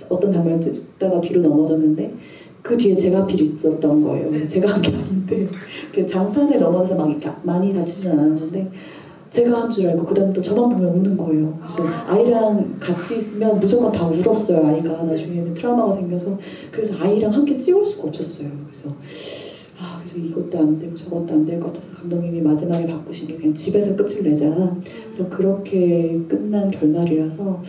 어떤 장면을 찍다가 뒤로 넘어졌는데 그 뒤에 제가 하필 있었던 거예요. 그래서 제가 한 게 아닌데 장판에 넘어져서 막 이렇게 많이 다치진 않았는데 제가 한 줄 알고 그 다음부터 저만 보면 우는 거예요. 그래서 아이랑 같이 있으면 무조건 다 울었어요. 아이가 나중에는 트라우마가 생겨서 그래서 아이랑 함께 찍을 수가 없었어요. 그래서 이것도 안 되고 저것도 안 될 것 같아서 감독님이 마지막에 바꾸신 게 그냥 집에서 끝을 내자. 그래서 그렇게 끝난 결말이라서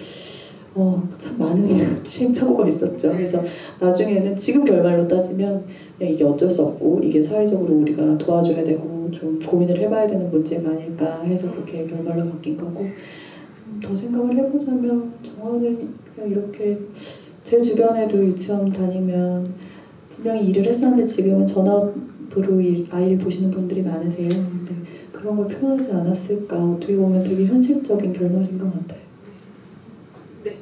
참 많은 시행착오가 있었죠. 그래서 나중에는 지금 결말로 따지면 이게 어쩔 수 없고 이게 사회적으로 우리가 도와줘야 되고 좀 고민을 해봐야 되는 문제가 아닐까 해서 그렇게 결말로 바뀐 거고 더 생각을 해보자면 정화는 그냥 이렇게 제 주변에도 유치원 다니면 분명히 일을 했었는데 지금은 전업으로 아이를 보시는 분들이 많으세요. 근데 그런 걸 표현하지 않았을까 어떻게 보면 되게 현실적인 결말인 것 같아요. 네.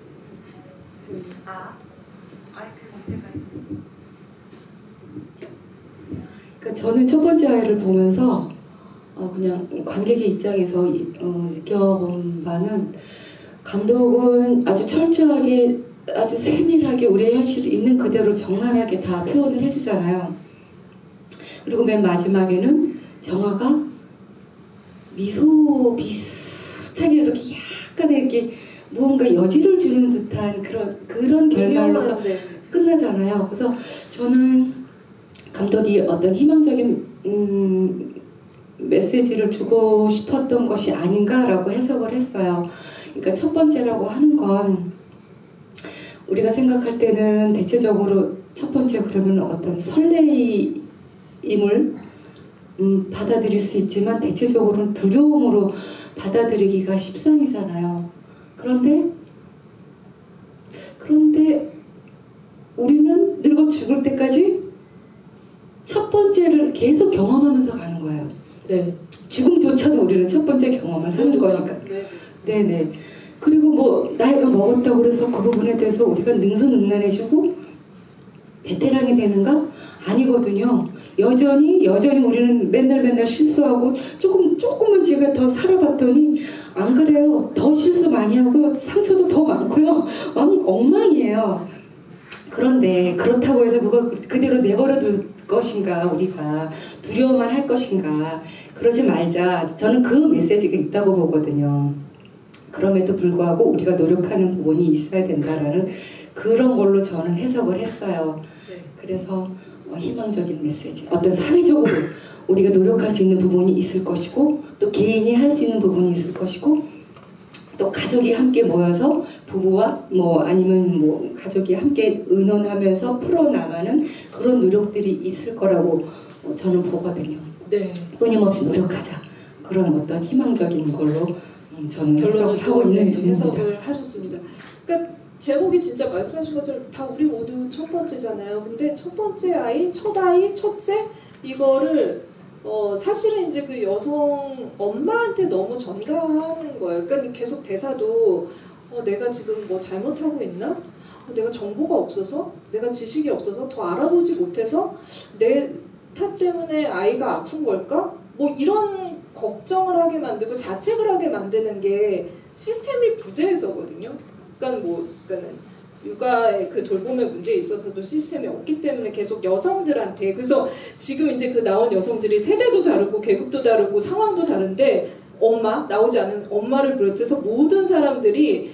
그러니까 저는 첫 번째 아이를 보면서 그냥 관객의 입장에서 느껴본 바는 감독은 아주 철저하게 아주 세밀하게 우리의 현실을 있는 그대로 정확하게 다 표현을 해주잖아요. 그리고 맨 마지막에는 정화가 미소 비슷하게 이렇게 약간 이렇게 무언가 여지를 주는 듯한 그런 결말로서 끝나잖아요. 그래서 저는 감독이 어떤 희망적인 메시지를 주고 싶었던 것이 아닌가라고 해석을 했어요. 그러니까 첫 번째라고 하는 건 우리가 생각할 때는 대체적으로 첫 번째 그러면 어떤 설레임을 받아들일 수 있지만 대체적으로는 두려움으로 받아들이기가 십상이잖아요. 그런데 우리는 늙어 죽을 때까지 첫 번째를 계속 경험하면서 가는 거예요. 네. 죽음조차도 우리는 첫 번째 경험을 하는 거니까. 네네. 그리고 뭐 나이가 먹었다고 그래서 그 부분에 대해서 우리가 능수능란해지고 베테랑이 되는가? 아니거든요. 여전히 우리는 맨날 실수하고 조금은 제가 더 살아봤더니 안 그래요. 더 실수 많이 하고 상처도 더 많고요. 엉망이에요. 그런데 그렇다고 해서 그걸 그대로 내버려둘 것인가, 우리가 두려워만 할 것인가, 그러지 말자. 저는 그 메시지가 있다고 보거든요. 그럼에도 불구하고 우리가 노력하는 부분이 있어야 된다라는 그런 걸로 저는 해석을 했어요. 그래서 희망적인 메시지, 어떤 사회적으로 우리가 노력할 수 있는 부분이 있을 것이고 또 개인이 할 수 있는 부분이 있을 것이고 또 가족이 함께 모여서 부부와 아니면 가족이 함께 의논하면서 풀어나가는 그런 노력들이 있을 거라고 저는 보거든요. 네. 끊임없이 노력하자. 그런 어떤 희망적인 걸로 저는 결론을 하고 있는 중입니다. 해석을 하셨습니다. 그러니까 제목이 진짜 말씀하신 것처럼 다 우리 모두 첫 번째잖아요. 근데 첫 번째 아이, 첫 아이, 첫째 이거를 사실은 이제 그 여성 엄마한테 너무 전가하는 거예요. 그러니까 계속 대사도 내가 지금 뭐 잘못하고 있나? 내가 정보가 없어서? 내가 지식이 없어서? 더 알아보지 못해서? 내 탓 때문에 아이가 아픈 걸까? 뭐 이런 걱정을 하게 만들고 자책을 하게 만드는 게 시스템이 부재해서거든요. 그러니까는 육아의 그 돌봄의 문제에 있어서도 시스템이 없기 때문에 계속 여성들한테, 그래서 지금 이제 그 나온 여성들이 세대도 다르고 계급도 다르고 상황도 다른데 나오지 않은 엄마를 비롯해서 모든 사람들이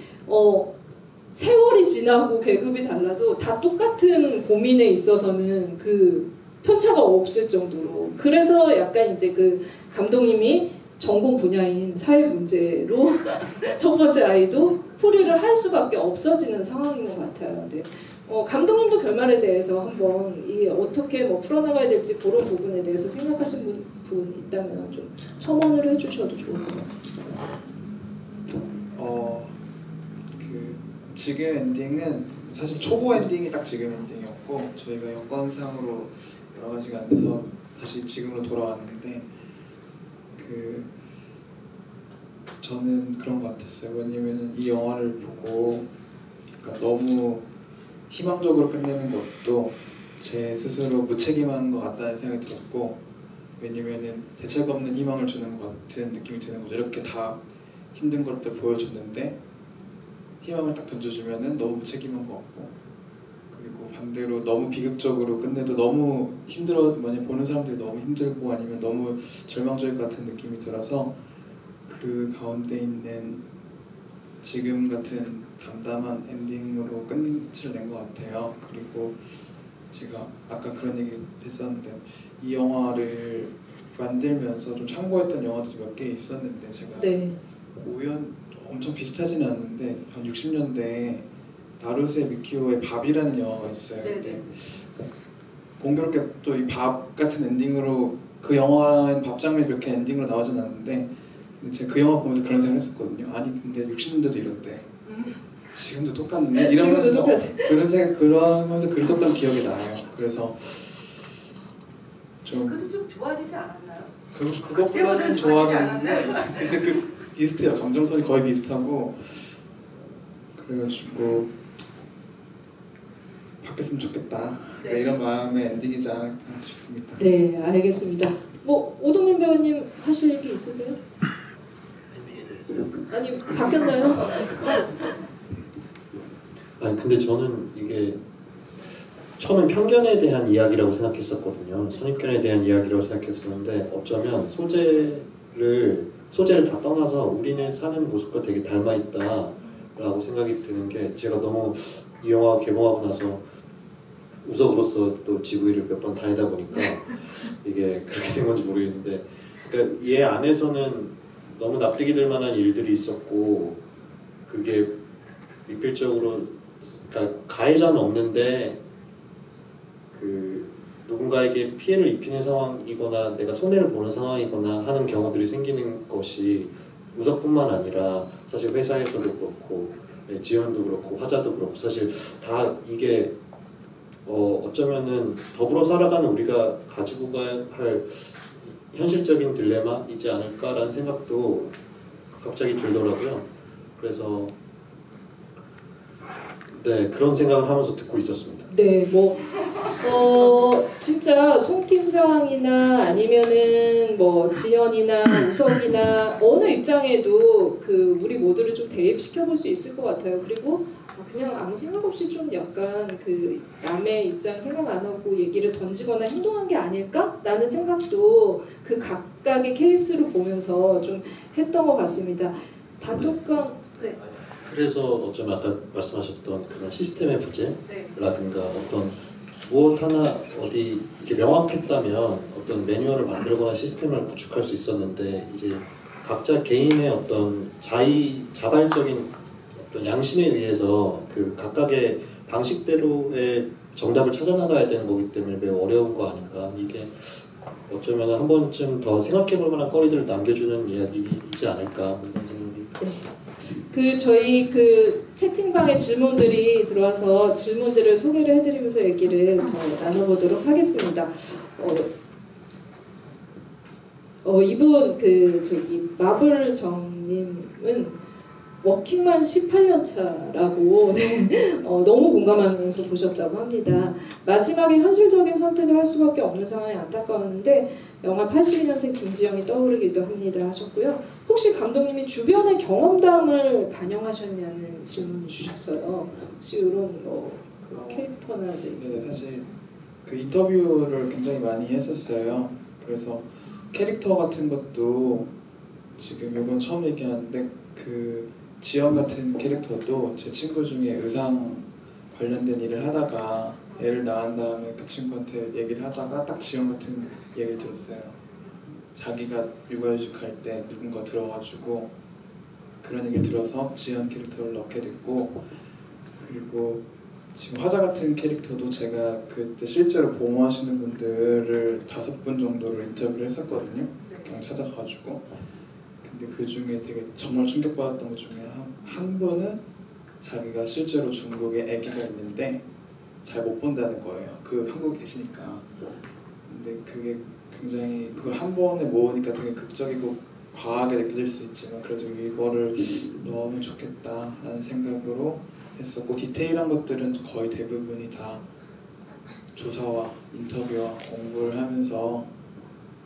세월이 지나고 계급이 달라도 다 똑같은 고민에 있어서는 그 편차가 없을 정도로. 그래서 약간 이제 그 감독님이 전공 분야인 사회 문제로 첫 번째 아이도 풀이를 할 수밖에 없어지는 상황인 것 같아요. 네. 감독님도 결말에 대해서 한번 이게 어떻게 뭐 풀어나가야 될지 그런 부분에 대해서 생각하신 부분이 있다면 좀 첨언을 해주셔도 좋을 것 같습니다. 그 지금 엔딩은 사실 초보 엔딩이 딱 지금 엔딩이었고 저희가 여건상으로 여러 가지가 안 돼서 다시 지금으로 돌아왔는데 저는 그런 것 같았어요. 왜냐면은 이 영화를 보고 그러니까 너무 희망적으로 끝내는 것도 제 스스로 무책임한 것 같다는 생각이 들었고 왜냐면은 대책 없는 희망을 주는 것 같은 느낌이 드는 거죠. 이렇게 다 힘든 것들 보여줬는데 희망을 딱 던져주면은 너무 무책임한 것 같고 그리고 반대로 너무 비극적으로 끝내도 너무 힘들어 많이 보는 사람들이 너무 힘들고 아니면 너무 절망적일 것 같은 느낌이 들어서 그 가운데 있는 지금 같은 담담한 엔딩으로 끝을 낸 것 같아요. 그리고 제가 아까 그런 얘기 했었는데 이 영화를 만들면서 좀 참고했던 영화들이 몇 개 있었는데 제가 네. 엄청 비슷하지는 않는데 한 60년대에 나루세 미키오의 밥이라는 영화가 있어요. 근데 공교롭게 또 이 밥 같은 엔딩으로 그 영화엔 밥 장면이 그렇게 엔딩으로 나오진 않는데 근데 제가 그 영화 보면서 그런 생각을 했었거든요. 아니 근데 60년대도 이런데 지금도 똑같네 이러면서 그러면서 글을 썼던 기억이 나요. 그래서 그것도 좀 좋아지지 않았나요? 그것보다는 좋아졌는데 근데 비슷해요. 감정선이 거의 비슷하고 그래가지고 바뀌었으면 좋겠다. 그러니까 이런 마음의 엔딩이지 않을까 싶습니다. 네, 알겠습니다. 뭐 오동민 배우님 하실 얘기 있으세요? 엔딩에 대해서요? 아니 바뀌었나요? 아니 근데 저는 이게 처음엔 편견에 대한 이야기라고 생각했었거든요. 선입견에 대한 이야기라고 생각했었는데 어쩌면 소재를 다 떠나서 우리는 사는 모습과 되게 닮아있다라고 생각이 드는 게 제가 너무 이 영화 개봉하고 나서 우석으로서 또 GV를 몇 번 다니다 보니까 이게 그렇게 된 건지 모르겠는데 그러니까 얘 안에서는 너무 납득이 될 만한 일들이 있었고 그게 밀필적으로 그러니까 가해자는 없는데 그 누군가에게 피해를 입히는 상황이거나 내가 손해를 보는 상황이거나 하는 경우들이 생기는 것이 우석뿐만 아니라 사실 회사에서도 그렇고 지원도 그렇고 화자도 그렇고 사실 다 이게 어쩌면은 더불어 살아가는 우리가 가지고 가야 할 현실적인 딜레마이지 않을까라는 생각도 갑자기 들더라고요. 그래서 네 그런 생각을 하면서 듣고 있었습니다. 네, 진짜 송 팀장이나 아니면은 뭐 지연이나 우석이나 어느 입장에도 우리 모두를 좀 대입시켜 볼 수 있을 것 같아요. 그리고 그냥 아무 생각 없이 좀 약간 남의 입장 생각 안 하고 얘기를 던지거나 행동한 게 아닐까라는 생각도 그 각각의 케이스로 보면서 좀 했던 것 같습니다. 단톡방 네. 그래서 어쩌면 아까 말씀하셨던 그런 시스템의 부재라든가 어떤 무엇 하나 어디 이렇게 명확했다면 어떤 매뉴얼을 만들거나 시스템을 구축할 수 있었는데 이제 각자 개인의 어떤 자발적인 어떤 양심에 의해서 그 각각의 방식대로의 정답을 찾아나가야 되는 거기 때문에 매우 어려운 거 아닌가. 이게 어쩌면 한 번쯤 더 생각해볼 만한 거리들을 남겨주는 이야기이지 않을까 이런 생각이. 네. 저희 채팅방에 질문들이 들어와서 질문들을 소개를 해드리면서 얘기를 더 나눠보도록 하겠습니다. 이분 마블 정님은 워킹만 18년 차라고 너무 공감하면서 보셨다고 합니다. 마지막에 현실적인 선택을 할 수밖에 없는 상황이 안타까웠는데 영화 82년생 김지영이 떠오르기도 합니다 하셨고요. 혹시 감독님이 주변의 경험담을 반영하셨냐는 질문을 주셨어요. 혹시 이런 캐릭터나 네, 사실 인터뷰를 굉장히 많이 했었어요. 그래서 캐릭터 같은 것도 지금 이건 처음 얘기하는데 지연 같은 캐릭터도 제 친구 중에 의상 관련된 일을 하다가 애를 낳은 다음에 그 친구한테 얘기를 하다가 딱 지원 같은 얘기를 들었어요. 자기가 육아휴직할 때 누군가 들어가지고 그런 얘기를 들어서 지연 캐릭터를 넣게 됐고, 그리고 지금 화자 같은 캐릭터도 제가 그때 실제로 보호하시는 분들을 5분 정도를 인터뷰를 했었거든요. 그냥 찾아가지고. 근데 그 중에 되게 정말 충격받았던 것 중에 한 분은 자기가 실제로 중국에 아기가 있는데 잘 못 본다는 거예요. 그 한국에 계시니까. 근데 그게 굉장히 그걸 한 번에 모으니까 되게 극적이고 과하게 느껴질 수 있지만 그래도 이거를 넣으면 좋겠다라는 생각으로 했었고, 디테일한 것들은 거의 대부분이 다 조사와 인터뷰와 공부를 하면서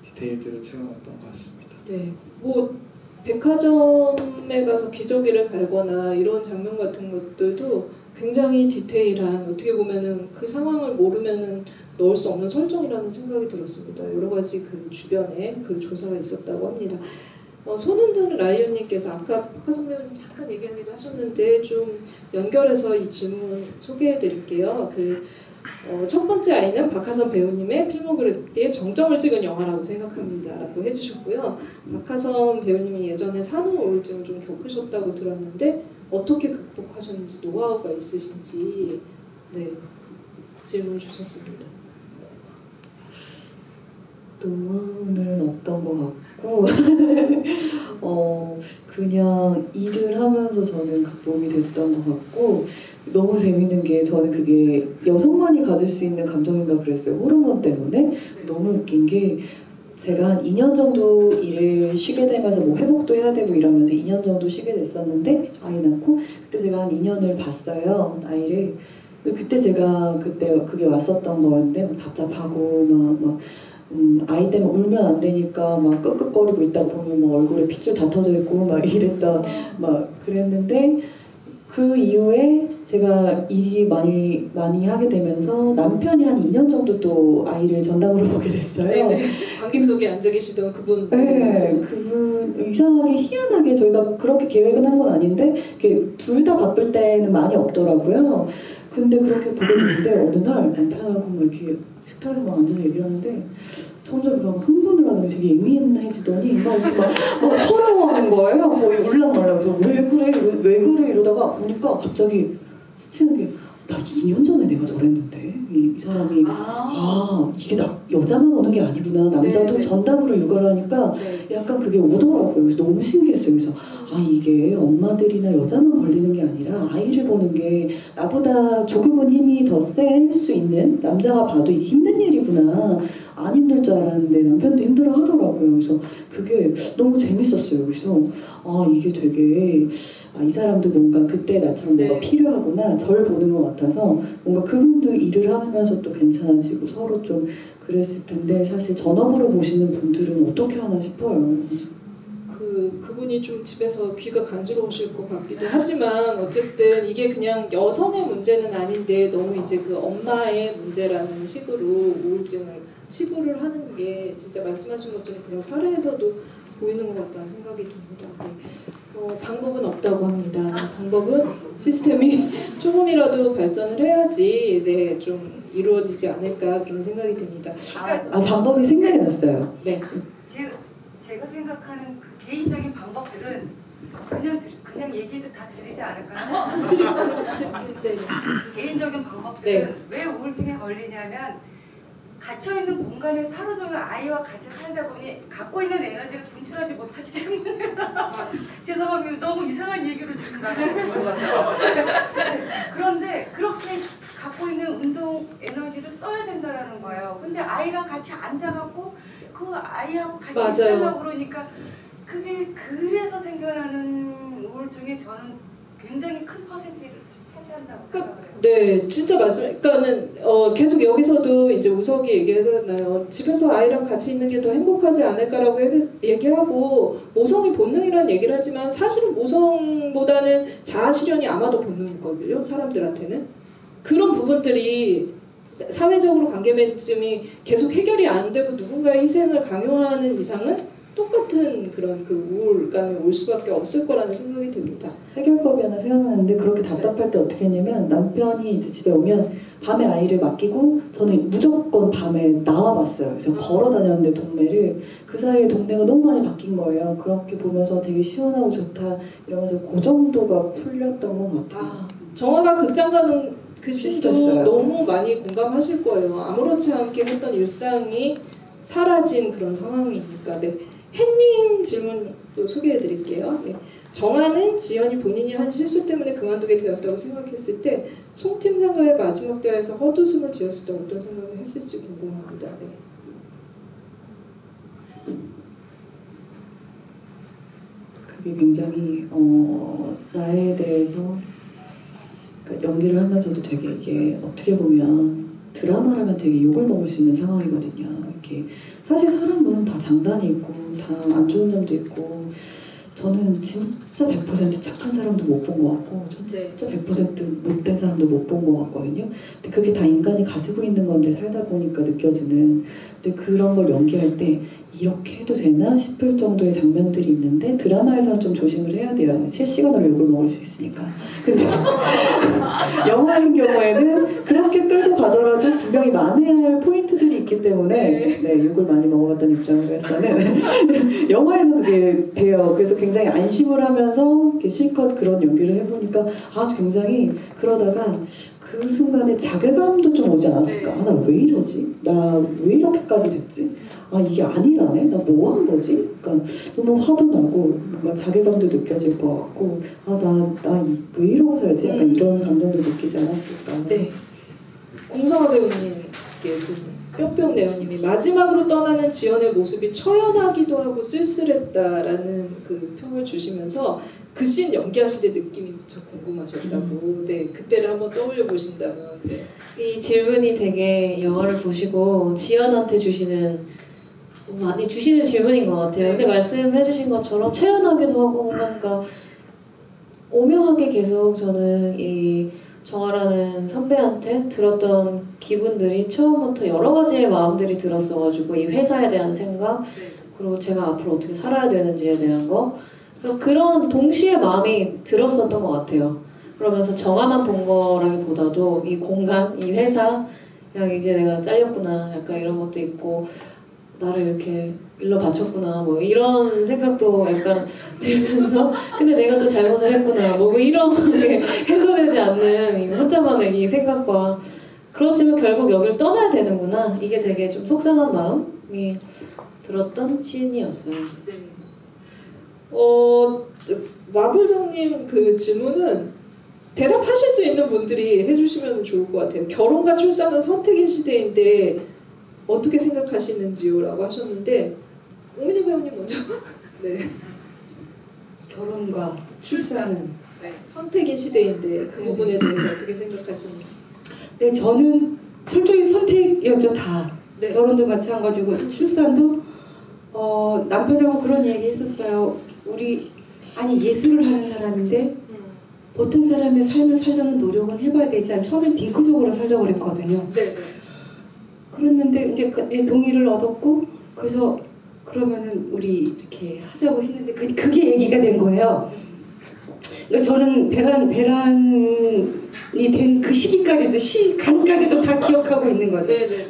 디테일들을 채워놨던 것 같습니다. 네, 뭐 백화점에 가서 기저귀를 갈거나 이런 장면 같은 것들도 굉장히 디테일한, 어떻게 보면은 그 상황을 모르면은 넣을 수 없는 설정이라는 생각이 들었습니다. 여러 가지 그 주변에 그 조사가 있었다고 합니다. 손흔든 라이언님께서 아까 박하성 배우님 잠깐 얘기하기도 하셨는데 좀 연결해서 이 질문 소개해드릴게요. 첫 번째 아이는 박하선 배우님의 필모그래피에 정점을 찍은 영화라고 생각합니다 라고 해주셨고요. 박하선 배우님이 예전에 산후 우울증을 좀 겪으셨다고 들었는데 어떻게 극복하셨는지, 노하우가 있으신지 질문 주셨습니다. 노하우는 없던 것 같고 그냥 일을 하면서 저는 극복이 됐던 것 같고, 너무 재밌는 게 저는 그게 여성만이 가질 수 있는 감정인가 그랬어요. 호르몬 때문에. 너무 웃긴 게 제가 한 2년 정도 일을 쉬게 되면서 뭐 회복도 해야 되고 이러면서 2년 정도 쉬게 됐었는데, 아이 낳고 그때 제가 한 2년을 봤어요, 아이를. 그때 제가 그게 왔었던 거였는데 막 답답하고 아이 때문에 울면 안 되니까 막 끄끄거리고 있다 보면 막 얼굴에 핏줄 다 터져 있고 막 이랬던 그랬는데, 그 이후에 제가 일이 많이 하게 되면서 남편이 한 2년 정도 또 아이를 전담으로 보게 됐어요. 네네. 관객석에 앉아 계시던 그분. 네, 그분 이상하게 희한하게 저희가 그렇게 계획은 한 건 아닌데 둘 다 바쁠 때는 많이 없더라고요. 근데 그렇게 보게 됐는데 어느 날 남편하고 막 이렇게 식탁에서 막 앉아서 얘기를 하는데 점점 막 흥분을 하더니 되게 예민해지더니 막 이렇게 막 서러워하는 거예요. 거의 울랑말랑. 그래서 왜 그래 이러다가 보니까 갑자기 스치는 게, 나 2년 전에 내가 저랬는데 이 사람이 이게 여자만 오는 게 아니구나, 남자도 전담으로 육아를 하니까 약간 그게 오더라고요. 그래서 너무 신기했어요. 그래서 이게 엄마들이나 여자만 걸리는 게 아니라 아이를 보는 게 나보다 조금은 힘이 더 셀 수 있는 남자가 봐도 이게 힘든 일이구나, 안 힘들 줄 알았는데 남편도 힘들어 하더라고요. 그래서 그게 너무 재밌었어요. 그래서 이게 되게 이 사람도 뭔가 그때 나처럼 뭔가 필요하구나, 저를 보는 것 같아서 뭔가 그분도 일을 하면서 또 괜찮아지고 서로 좀 그랬을 텐데, 사실 전업으로 보시는 분들은 어떻게 하나 싶어요. 그분이 좀 집에서 귀가 간지러우실 것 같기도 하지만 어쨌든 이게 그냥 여성의 문제는 아닌데 너무 이제 그 엄마의 문제라는 식으로 우울증을 치부를 하는 게 진짜 말씀하신 것처럼 그런 사례에서도 보이는 것 같다는 생각이 듭니다. 방법은 없다고 합니다. 방법은 시스템이 조금이라도 발전을 해야지 좀 이루어지지 않을까 그런 생각이 듭니다. 방법이 생각이 났어요. 네. 제가 생각하는 그 개인적인 방법들은 그냥 얘기해도 다 들리지 않을까요? 개인적인 방법들은 왜 우울증에 걸리냐면 갇혀있는 공간에서 하루 종일 아이와 같이 살다 보니 갖고 있는 에너지를 분출하지 못하기 때문에 죄송합니다. 너무 이상한 얘기를 지금 나가는 것 같아요. 그런데 그렇게 갖고 있는 운동 에너지를 써야 된다는 거예요. 근데 아이랑 같이 앉아갖고 그 아이하고 같이 살려고 그러니까 그게 그래서 생겨나는 우울증이 저는 굉장히 큰 퍼센티를 차지한다고 생각해요. 네, 진짜 그러니까는 계속 여기서도 이제 우석이 얘기하잖아요. 집에서 아이랑 같이 있는 게 더 행복하지 않을까라고 얘기하고 모성이 본능이라는 얘기를 하지만 사실은 모성보다는 자아 실현이 아마도 본능이거든요. 사람들한테는 그런 부분들이 사회적으로 관계 맺음이 계속 해결이 안 되고 누군가의 희생을 강요하는 이상은 똑같은 그런 그 우울감이 올 수밖에 없을 거라는 생각이 듭니다. 해결법이 하나 생각나는데 그렇게 답답할 때 어떻게 했냐면 남편이 이제 집에 오면 밤에 아이를 맡기고 저는 무조건 밤에 나와봤어요. 그래서 걸어 다녔는데 동네를 그 사이에 동네가 너무 많이 바뀐 거예요. 그렇게 보면서 되게 시원하고 좋다 이러면서 그 정도가 풀렸던 것 같아요. 정화가 극장 가는 그 씬도 있었어요. 너무 많이 공감하실 거예요. 아무렇지 않게 했던 일상이 사라진 그런 상황이니까. 네. 햇님 질문도 소개해드릴게요. 네. 정화는 지연이 본인이 한 실수 때문에 그만두게 되었다고 생각했을 때 송 팀장과의 마지막 대화에서 헛웃음을 지었을 때 어떤 생각을 했을지 궁금합니다. 네. 그게 굉장히 나에 대해서 그러니까 연기를 하면서도 되게 이게 어떻게 보면 드라마라면 되게 욕을 먹을 수 있는 상황이거든요. 이렇게 사실 사람은 다 장단이 있고 다 안 좋은 점도 있고 저는 진짜 100% 착한 사람도 못 본 것 같고 진짜 100% 못된 사람도 못 본 것 같거든요. 근데 그게 다 인간이 가지고 있는 건데 살다 보니까 느껴지는 근데 그런 걸 연기할 때 이렇게 해도 되나 싶을 정도의 장면들이 있는데 드라마에서는 좀 조심을 해야 돼요. 실시간으로 욕을 먹을 수 있으니까. 근데 영화인 경우에는 그렇게 끌고 가더라도 분명히 만회해야 할 포인트들이 있기 때문에 네, 욕을 많이 먹어봤던 입장으로서는 영화에서 그게 돼요. 그래서 굉장히 안심을 하면서 이렇게 실컷 그런 연기를 해보니까 굉장히 그러다가 그 순간에 자괴감도 좀 오지 않았을까? 나 왜 이러지? 나 왜 이렇게까지 됐지? 이게 아니라네? 나 뭐 한 거지? 그러니까 너무 화도 나고 뭔가 자괴감도 느껴질 것 같고 나 왜 이러고 살지? 약간 이런 감정도 느끼지 않았을까? 네. 공성화 배우님께 질문. 뿅뿅 네오님이 마지막으로 떠나는 지연의 모습이 처연하기도 하고 쓸쓸했다라는 그 평을 주시면서 그 씬 연기하실 때 느낌이 무척 궁금하셨다고. 네, 그때를 한번 떠올려 보신다면. 네. 이 질문이 되게 영화를 보시고 지연한테 많이 주시는 질문인 것 같아요. 근데 말씀해주신 것처럼 체연하기도 하고 뭔가 오묘하게 계속 저는 이 정화라는 선배한테 들었던 기분들이 처음부터 여러 가지의 마음들이 들었어가지고 이 회사에 대한 생각 그리고 제가 앞으로 어떻게 살아야 되는지에 대한 거 그래서 그런 동시에 마음이 들었었던 것 같아요. 그러면서 정화만 본 거라기보다도 이 공간, 이 회사 그냥 이제 내가 잘렸구나 약간 이런 것도 있고 나를 이렇게 일러 바쳤구나 뭐 이런 생각도 약간 들면서 근데 내가 또 잘못을 했구나 뭐 이런 게 해소되지 않는 혼자만의 이 생각과 그렇지만 결국 여기를 떠나야 되는구나 이게 되게 좀 속상한 마음이 들었던 시인이었어요. 네. 마블정님 그 질문은 대답하실 수 있는 분들이 해주시면 좋을 것 같아요. 결혼과 출산은 선택의 시대인데 어떻게 생각하시는지요? 라고 하셨는데 오민희 배우님 먼저. 네. 결혼과 출산은 선택의 시대인데 그 부분에 대해서 어떻게 생각하시는지. 네, 저는 철저히 선택이었죠. 다. 네. 결혼도 마찬가지고 출산도 남편하고 그런 얘기 했었어요. 예술을 하는 사람인데 보통 사람의 삶을 살려는 노력은 해봐야 되지 않나. 처음엔 딩크적으로 살려고 그랬거든요. 네. 그랬는데 이제 동의를 얻었고 그래서 그러면은 우리 이렇게 하자고 했는데 그게 얘기가 된 거예요. 그러니까 저는 배란이 된 그 시기까지도 간까지도 다 기억하고 있는 거죠. 네.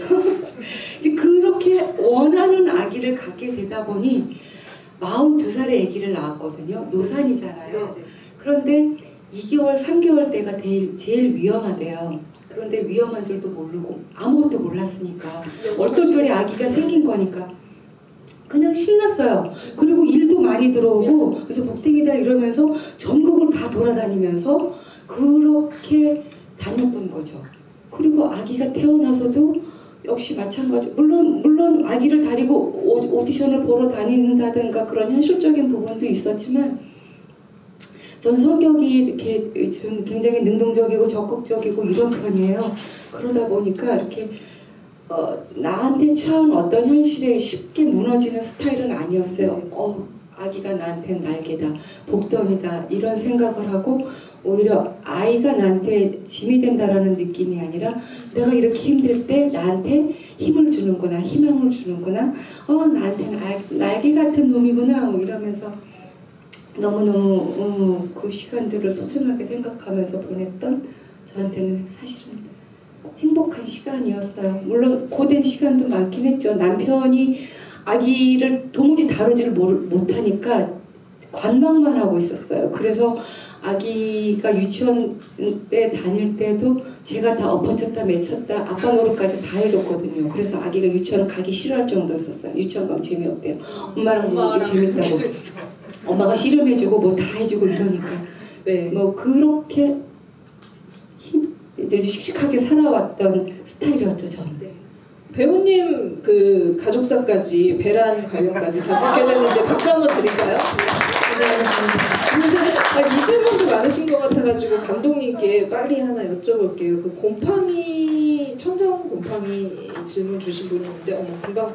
이제 그렇게 원하는 아기를 갖게 되다 보니 42살에 아기를 낳았거든요. 노산이잖아요. 그런데 2개월, 3개월 때가 제일 위험하대요. 그런데 위험한 줄도 모르고 아무것도 몰랐으니까 얼떨결에 아기가 생긴 거니까 그냥 신났어요. 그리고 일도 많이 들어오고 그래서 복댕이다 이러면서 전국을 다 돌아다니면서 그렇게 다녔던 거죠. 그리고 아기가 태어나서도 역시 마찬가지. 물론 아기를 데리고 오디션을 보러 다닌다든가 그런 현실적인 부분도 있었지만 전 성격이 이렇게 좀 굉장히 능동적이고 적극적이고 이런 편이에요. 그러다 보니까 이렇게 나한테 처한 어떤 현실에 쉽게 무너지는 스타일은 아니었어요. 아기가 나한테 날개다, 복덩이다 이런 생각을 하고 오히려 아이가 나한테 짐이 된다라는 느낌이 아니라 내가 이렇게 힘들 때 나한테 힘을 주는구나, 희망을 주는구나, 나한테는 날개 같은 놈이구나, 뭐 이러면서 너무너무 그 시간들을 소중하게 생각하면서 보냈던 저한테는 사실은 행복한 시간이었어요. 물론 고된 시간도 많긴 했죠. 남편이 아기를 도무지 다루지를 못하니까 관망만 하고 있었어요. 그래서 아기가 유치원에 다닐 때도 제가 다 엎어쳤다 매쳤다 아빠 노릇까지 다 해줬거든요. 그래서 아기가 유치원 가기 싫어할 정도였었어요. 유치원 가면 재미없대요. 엄마랑 노는 게 재밌다고. 엄마가 씨름해주고 뭐 다 해주고 이러니까. 네. 뭐 그렇게 이제 씩씩하게 살아왔던 스타일이었죠, 저는. 네. 배우님 그 가족사까지 배란 관련까지 다 듣게 됐는데 박수 한번 드릴까요? 이 질문도 많으신 것 같아가지고 감독님께 빨리 하나 여쭤볼게요. 그 곰팡이 천정 곰팡이 질문 주신 분이 있는데 금방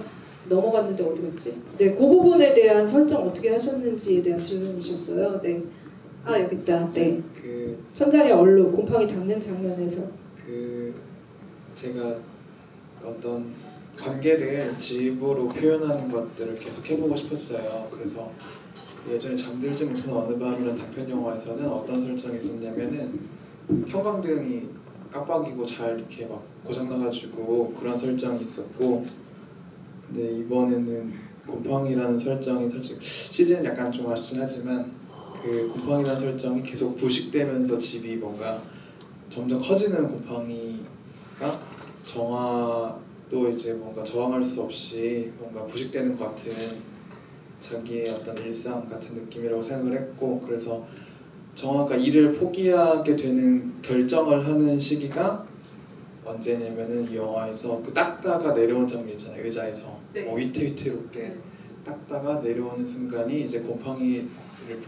넘어갔는데 어디 갔지? 네, 그 부분에 대한 설정 어떻게 하셨는지에 대한 질문이셨어요. 네. 여기 있다. 네. 천장에 얼룩 곰팡이 닦는 장면에서 제가 어떤 관계를 집으로 표현하는 것들을 계속 해보고 싶었어요. 그래서 예전에 잠들지 못한 어느 밤이라는 단편 영화에서는 어떤 설정이 있었냐면은 형광등이 깜빡이고 잘 이렇게 막 고장나가지고 그런 설정이 있었고, 근데 이번에는 곰팡이라는 설정이 솔직히 CG는 약간 좀 아쉽긴 하지만 그 곰팡이라는 설정이 계속 부식되면서 집이 뭔가 점점 커지는 곰팡이가 정화도 이제 뭔가 저항할 수 없이 뭔가 부식되는 것 같은 자기의 어떤 일상 같은 느낌이라고 생각을 했고, 그래서 정화가 일을 포기하게 되는 결정을 하는 시기가 언제냐면은 이 영화에서 그 닦다가 내려오는 장면 있잖아요. 의자에서 네. 위태위태롭게 닦다가 내려오는 순간이 이제 곰팡이를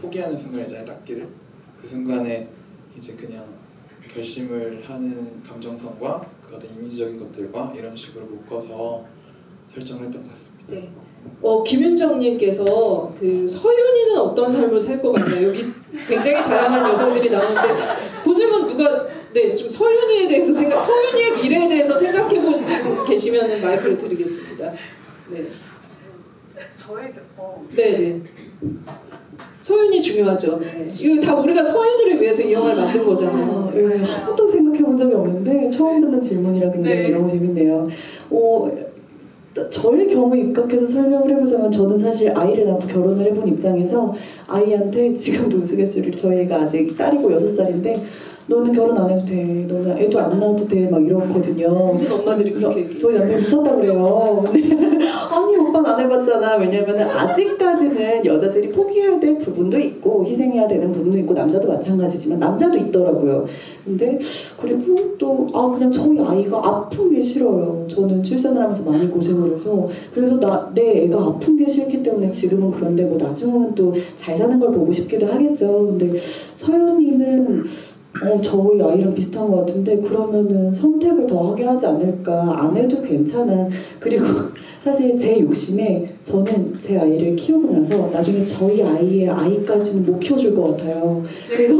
포기하는 순간이잖아요. 닦기를. 그 순간에 이제 그냥 결심을 하는 감정선과 그 어떤 이미지적인 것들과 이런 식으로 묶어서 설정을 했던 것 같습니다. 네. 김윤정님께서 그 서윤이는 어떤 삶을 살 것 같나요? 여기 굉장히 다양한 여성들이 나오는데 그 질문 누가 좀 서윤이에 대해서 서윤이의 미래에 대해서 생각해보고 계시면 마이크를 드리겠습니다. 네. 저의 네. 서윤이 중요하죠. 네. 이거 다 우리가 서윤이를 위해서 이 영화를 만든 거잖아요. 네, 한 번도 생각해본 적이 없는데 처음 듣는 질문이라 굉장히 너무 재밌네요. 저의 경우에 입각해서 설명을 해보자면 저는 사실 아이를 낳고 결혼을 해본 입장에서 아이한테 지금도 우스갯소리를 저희 애가 아직 딸이고 6살인데 너는 결혼 안 해도 돼, 너는 애도 안 낳아도 돼 막 이러거든요. 모든 엄마들이 그렇게 얘기해요. 저희 남편이 미쳤다 그래요. 근데 아니 오빠는 안 해봤잖아. 왜냐면 아직까지는 여자들이 포기해야 될 부분도 있고 희생해야 되는 부분도 있고 남자도 마찬가지지만 남자도 있더라고요. 근데 그리고 또 그냥 저희 아이가 아픈 게 싫어요. 저는 출산을 하면서 많이 고생을 해서 그래서 내 애가 아픈 게 싫기 때문에 지금은 그런데 뭐 나중은 또 잘 사는 걸 보고 싶기도 하겠죠. 근데 서연이는 저희 아이랑 비슷한 것 같은데 그러면은 선택을 더 하게 하지 않을까. 안 해도 괜찮아. 그리고 사실 제 욕심에 저는 제 아이를 키우고 나서 나중에 저희 아이의 아이까지는 못 키워줄 것 같아요. 그래서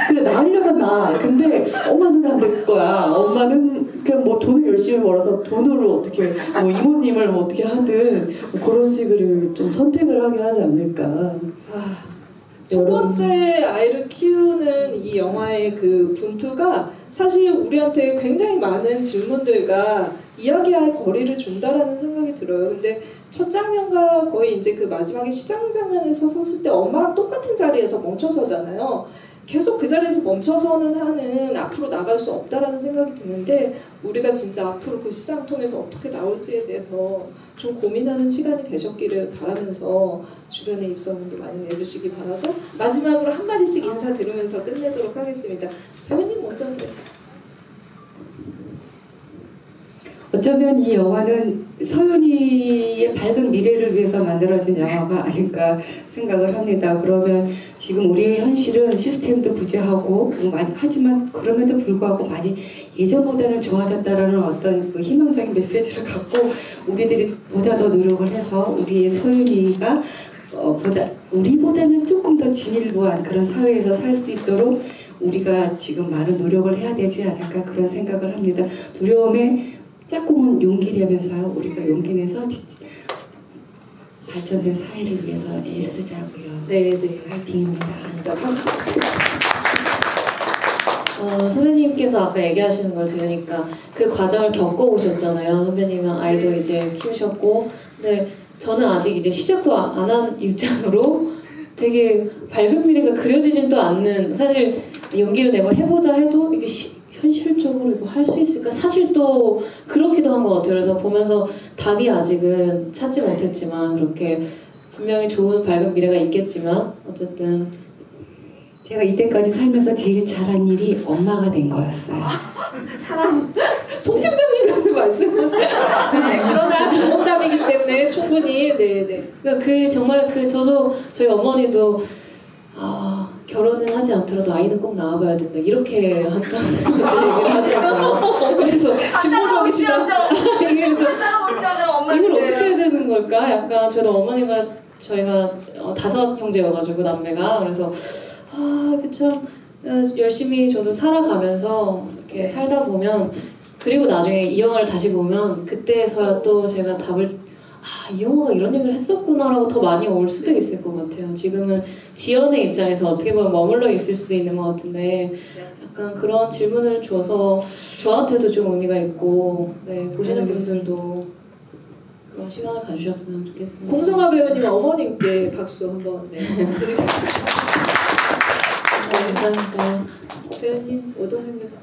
그래 나 하려면 나. 근데 엄마는 안 될 거야. 엄마는 그냥 뭐 돈을 열심히 벌어서 돈으로 어떻게 뭐 이모님을 뭐 어떻게 하든 뭐 그런 식으로 좀 선택을 하게 하지 않을까. 첫 번째 아이를 키우는 이 영화의 그 분투가 사실 우리한테 굉장히 많은 질문들과 이야기할 거리를 준다라는 생각이 들어요. 근데 첫 장면과 거의 이제 그 마지막에 시장 장면에서 섰을 때 엄마랑 똑같은 자리에서 멈춰서잖아요. 계속 그 자리에서 멈춰서는 하는 앞으로 나갈 수 없다라는 생각이 드는데 우리가 진짜 앞으로 그 시장 통해서 어떻게 나올지에 대해서 좀 고민하는 시간이 되셨기를 바라면서 주변에 입소문도 많이 내주시기 바라고 마지막으로 한마디씩 인사 들으면서 끝내도록 하겠습니다. 배우님 먼저. 어쩌면 이 영화는 서윤이의 밝은 미래를 위해서 만들어진 영화가 아닐까 생각을 합니다. 그러면 지금 우리의 현실은 시스템도 부재하고 하지만 그럼에도 불구하고 많이 예전보다는 좋아졌다라는 어떤 그 희망적인 메시지를 갖고 우리들이 보다 더 노력을 해서 우리의 서윤이가 우리보다는 조금 더 진일보한 그런 사회에서 살 수 있도록 우리가 지금 많은 노력을 해야 되지 않을까 그런 생각을 합니다. 두려움에 짝꿍은 용기 내면서요. 우리가 용기 내서 발전된 사회를 위해서 애쓰자고요. 네네. 파이팅입니다. 자, 박수. 선배님께서 아까 얘기하시는 걸 들으니까 그 과정을 겪어오셨잖아요. 선배님은 아이도 이제 키우셨고, 근데 저는 아직 이제 시작도 안 한 입장으로 되게 밝은 미래가 그려지지도 않는, 사실 용기를 내고 해보자 해도 이게 현실적으로 이거 할 수 있을까? 사실 또 그렇기도 한 것 같아요. 그래서 보면서 답이 아직은 찾지 못했지만, 그렇게 분명히 좋은 밝은 미래가 있겠지만 어쨌든 제가 이때까지 살면서 제일 잘한 일이 엄마가 된 거였어요. 사람 송 팀장님의 말씀은 그러나 경험담이기 때문에 충분히 네네. 그러니까 정말 저도 저희 어머니도 결혼은 하지 않더라도 아이는 꼭 낳아봐야 된다 이렇게 한다는 얘기를 하시더라고요. 그래서 진보적이시다. 이걸 어떻게 해야 되는 걸까? 약간 저도 어머니가 저희가 5 형제여가지고 남매가 그래서 그쵸. 열심히 저도 살아가면서 이렇게 살다 보면, 그리고 나중에 이 영화를 다시 보면 그때서야 또 제가 답을 이 영화가 이런 얘기를 했었구나라고 더 많이 올 수도 있을 것 같아요. 지금은 지연의 입장에서 어떻게 보면 머물러 있을 수도 있는 것 같은데 약간 그런 질문을 줘서 저한테도 좀 의미가 있고, 네, 보시는 분들도 그런 시간을 가주셨으면 좋겠습니다. 공성아 배우님 어머님께 박수 한번 드리겠습니다. 감사합니다. 배우님 오동입니다.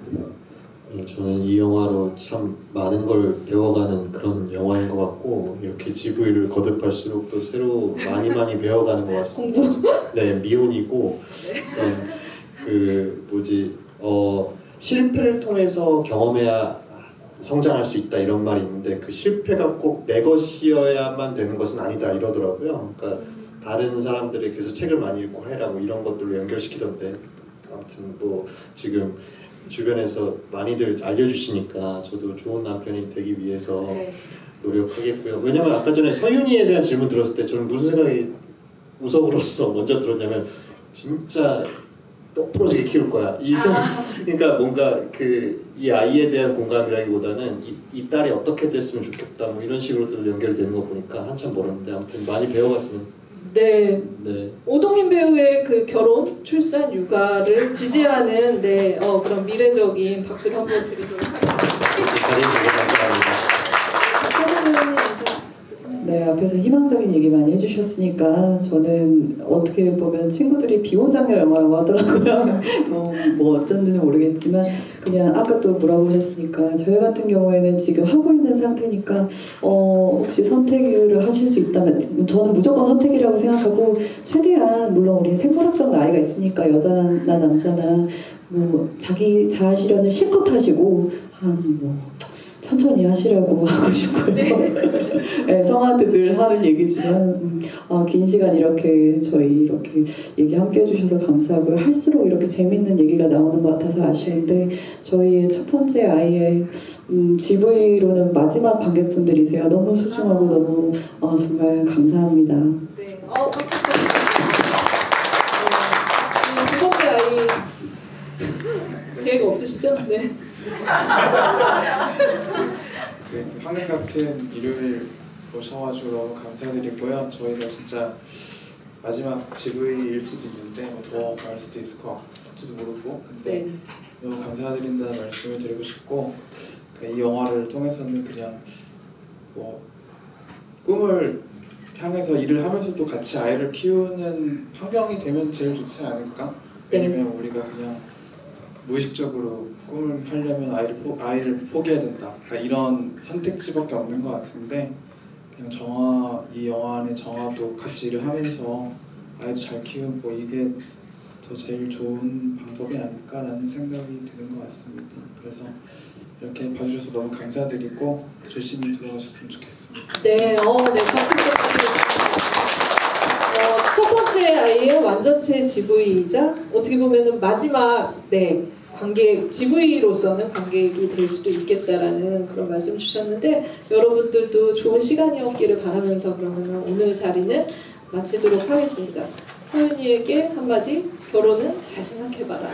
저는 이 영화로 참 많은 걸 배워가는 그런 영화인 것 같고, 이렇게 GV를 거듭할수록 또 새로 많이 배워가는 것 같습니다. 네, 미혼이고 실패를 통해서 경험해야 성장할 수 있다 이런 말이 있는데, 그 실패가 꼭 내 것이어야만 되는 것은 아니다 이러더라고요. 그러니까 다른 사람들에게서 책을 많이 읽고 해라고 이런 것들로 연결시키던데, 아무튼 뭐 지금 주변에서 많이들 알려주시니까 저도 좋은 남편이 되기 위해서 노력하겠고요. 왜냐면 아까 전에 서윤이에 대한 질문 들었을 때 저는 무슨 생각이 우석으로서 먼저 들었냐면, 진짜 똑부러지게 키울 거야. 그러니까 뭔가 이 아이에 대한 공감이라기보다는 이 딸이 어떻게 됐으면 좋겠다 뭐 이런 식으로 연결이 되는 거 보니까 한참 멀었는데, 아무튼 많이 배워갔으면. 네. 오동인 배우의 그 결혼, 출산, 육아를 지지하는 그런 미래적인 박수를 한번 드리도록 하겠습니다. 네, 앞에서 희망적인 얘기 많이 해주셨으니까 저는 어떻게 보면 친구들이 비혼장녀 영화라고 하더라고요. 뭐 어쩐지는 모르겠지만 그냥 아까 또 물어보셨으니까 저희 같은 경우에는 지금 하고 있는 상태니까 혹시 선택을 하실 수 있다면 저는 무조건 선택이라고 생각하고, 최대한 물론 우리는 생물학적 나이가 있으니까 여자나 남자나 뭐 자기 자아 실현을 실컷 하시고 천천히 하시라고 하고 싶고요. 네, 성한테 늘 하는 얘기지만 긴 시간 이렇게 저희 이렇게 얘기 함께 해주셔서 감사하고요. 할수록 이렇게 재밌는 얘기가 나오는 것 같아서 아쉬운데, 저희의 첫 번째 아이의 GV로는 마지막 관객분들이세요. 너무 소중하고 너무 정말 감사합니다. 네, 박수 드립니다. 두 번째 아이 계획 없으시죠? 네. 황금 같은 일요일 오셔가지고 너무 감사드리고요. 저희가 진짜 마지막 GV일 수도 있는데 더 갈 수도 있을 것 같지도 모르고, 근데 너무 감사드린다는 말씀을 드리고 싶고, 이 영화를 통해서는 그냥 꿈을 향해서 일을 하면서도 같이 아이를 키우는 환경이 되면 제일 좋지 않을까? 왜냐면 우리가 그냥 무의식적으로 꿈을 하려면 아이를 포기해야 된다. 그러니까 이런 선택지밖에 없는 것 같은데, 그냥 이 영화 안에 정화도 같이 일을 하면서 아이도 잘 키우고 이게 더 제일 좋은 방법이 아닐까라는 생각이 드는 것 같습니다. 그래서 이렇게 봐주셔서 너무 감사드리고 조심히 들어가셨으면 좋겠습니다. 네, 박수 부탁드리겠습니다. 첫 번째 아이의 완전체 GV이자 어떻게 보면은 마지막 관객, GV로서는 관객이 될 수도 있겠다라는 그런 말씀 주셨는데, 여러분들도 좋은 시간이었기를 바라면서 그러면 오늘 자리는 마치도록 하겠습니다. 서윤이에게 한마디, 결혼은 잘 생각해봐라.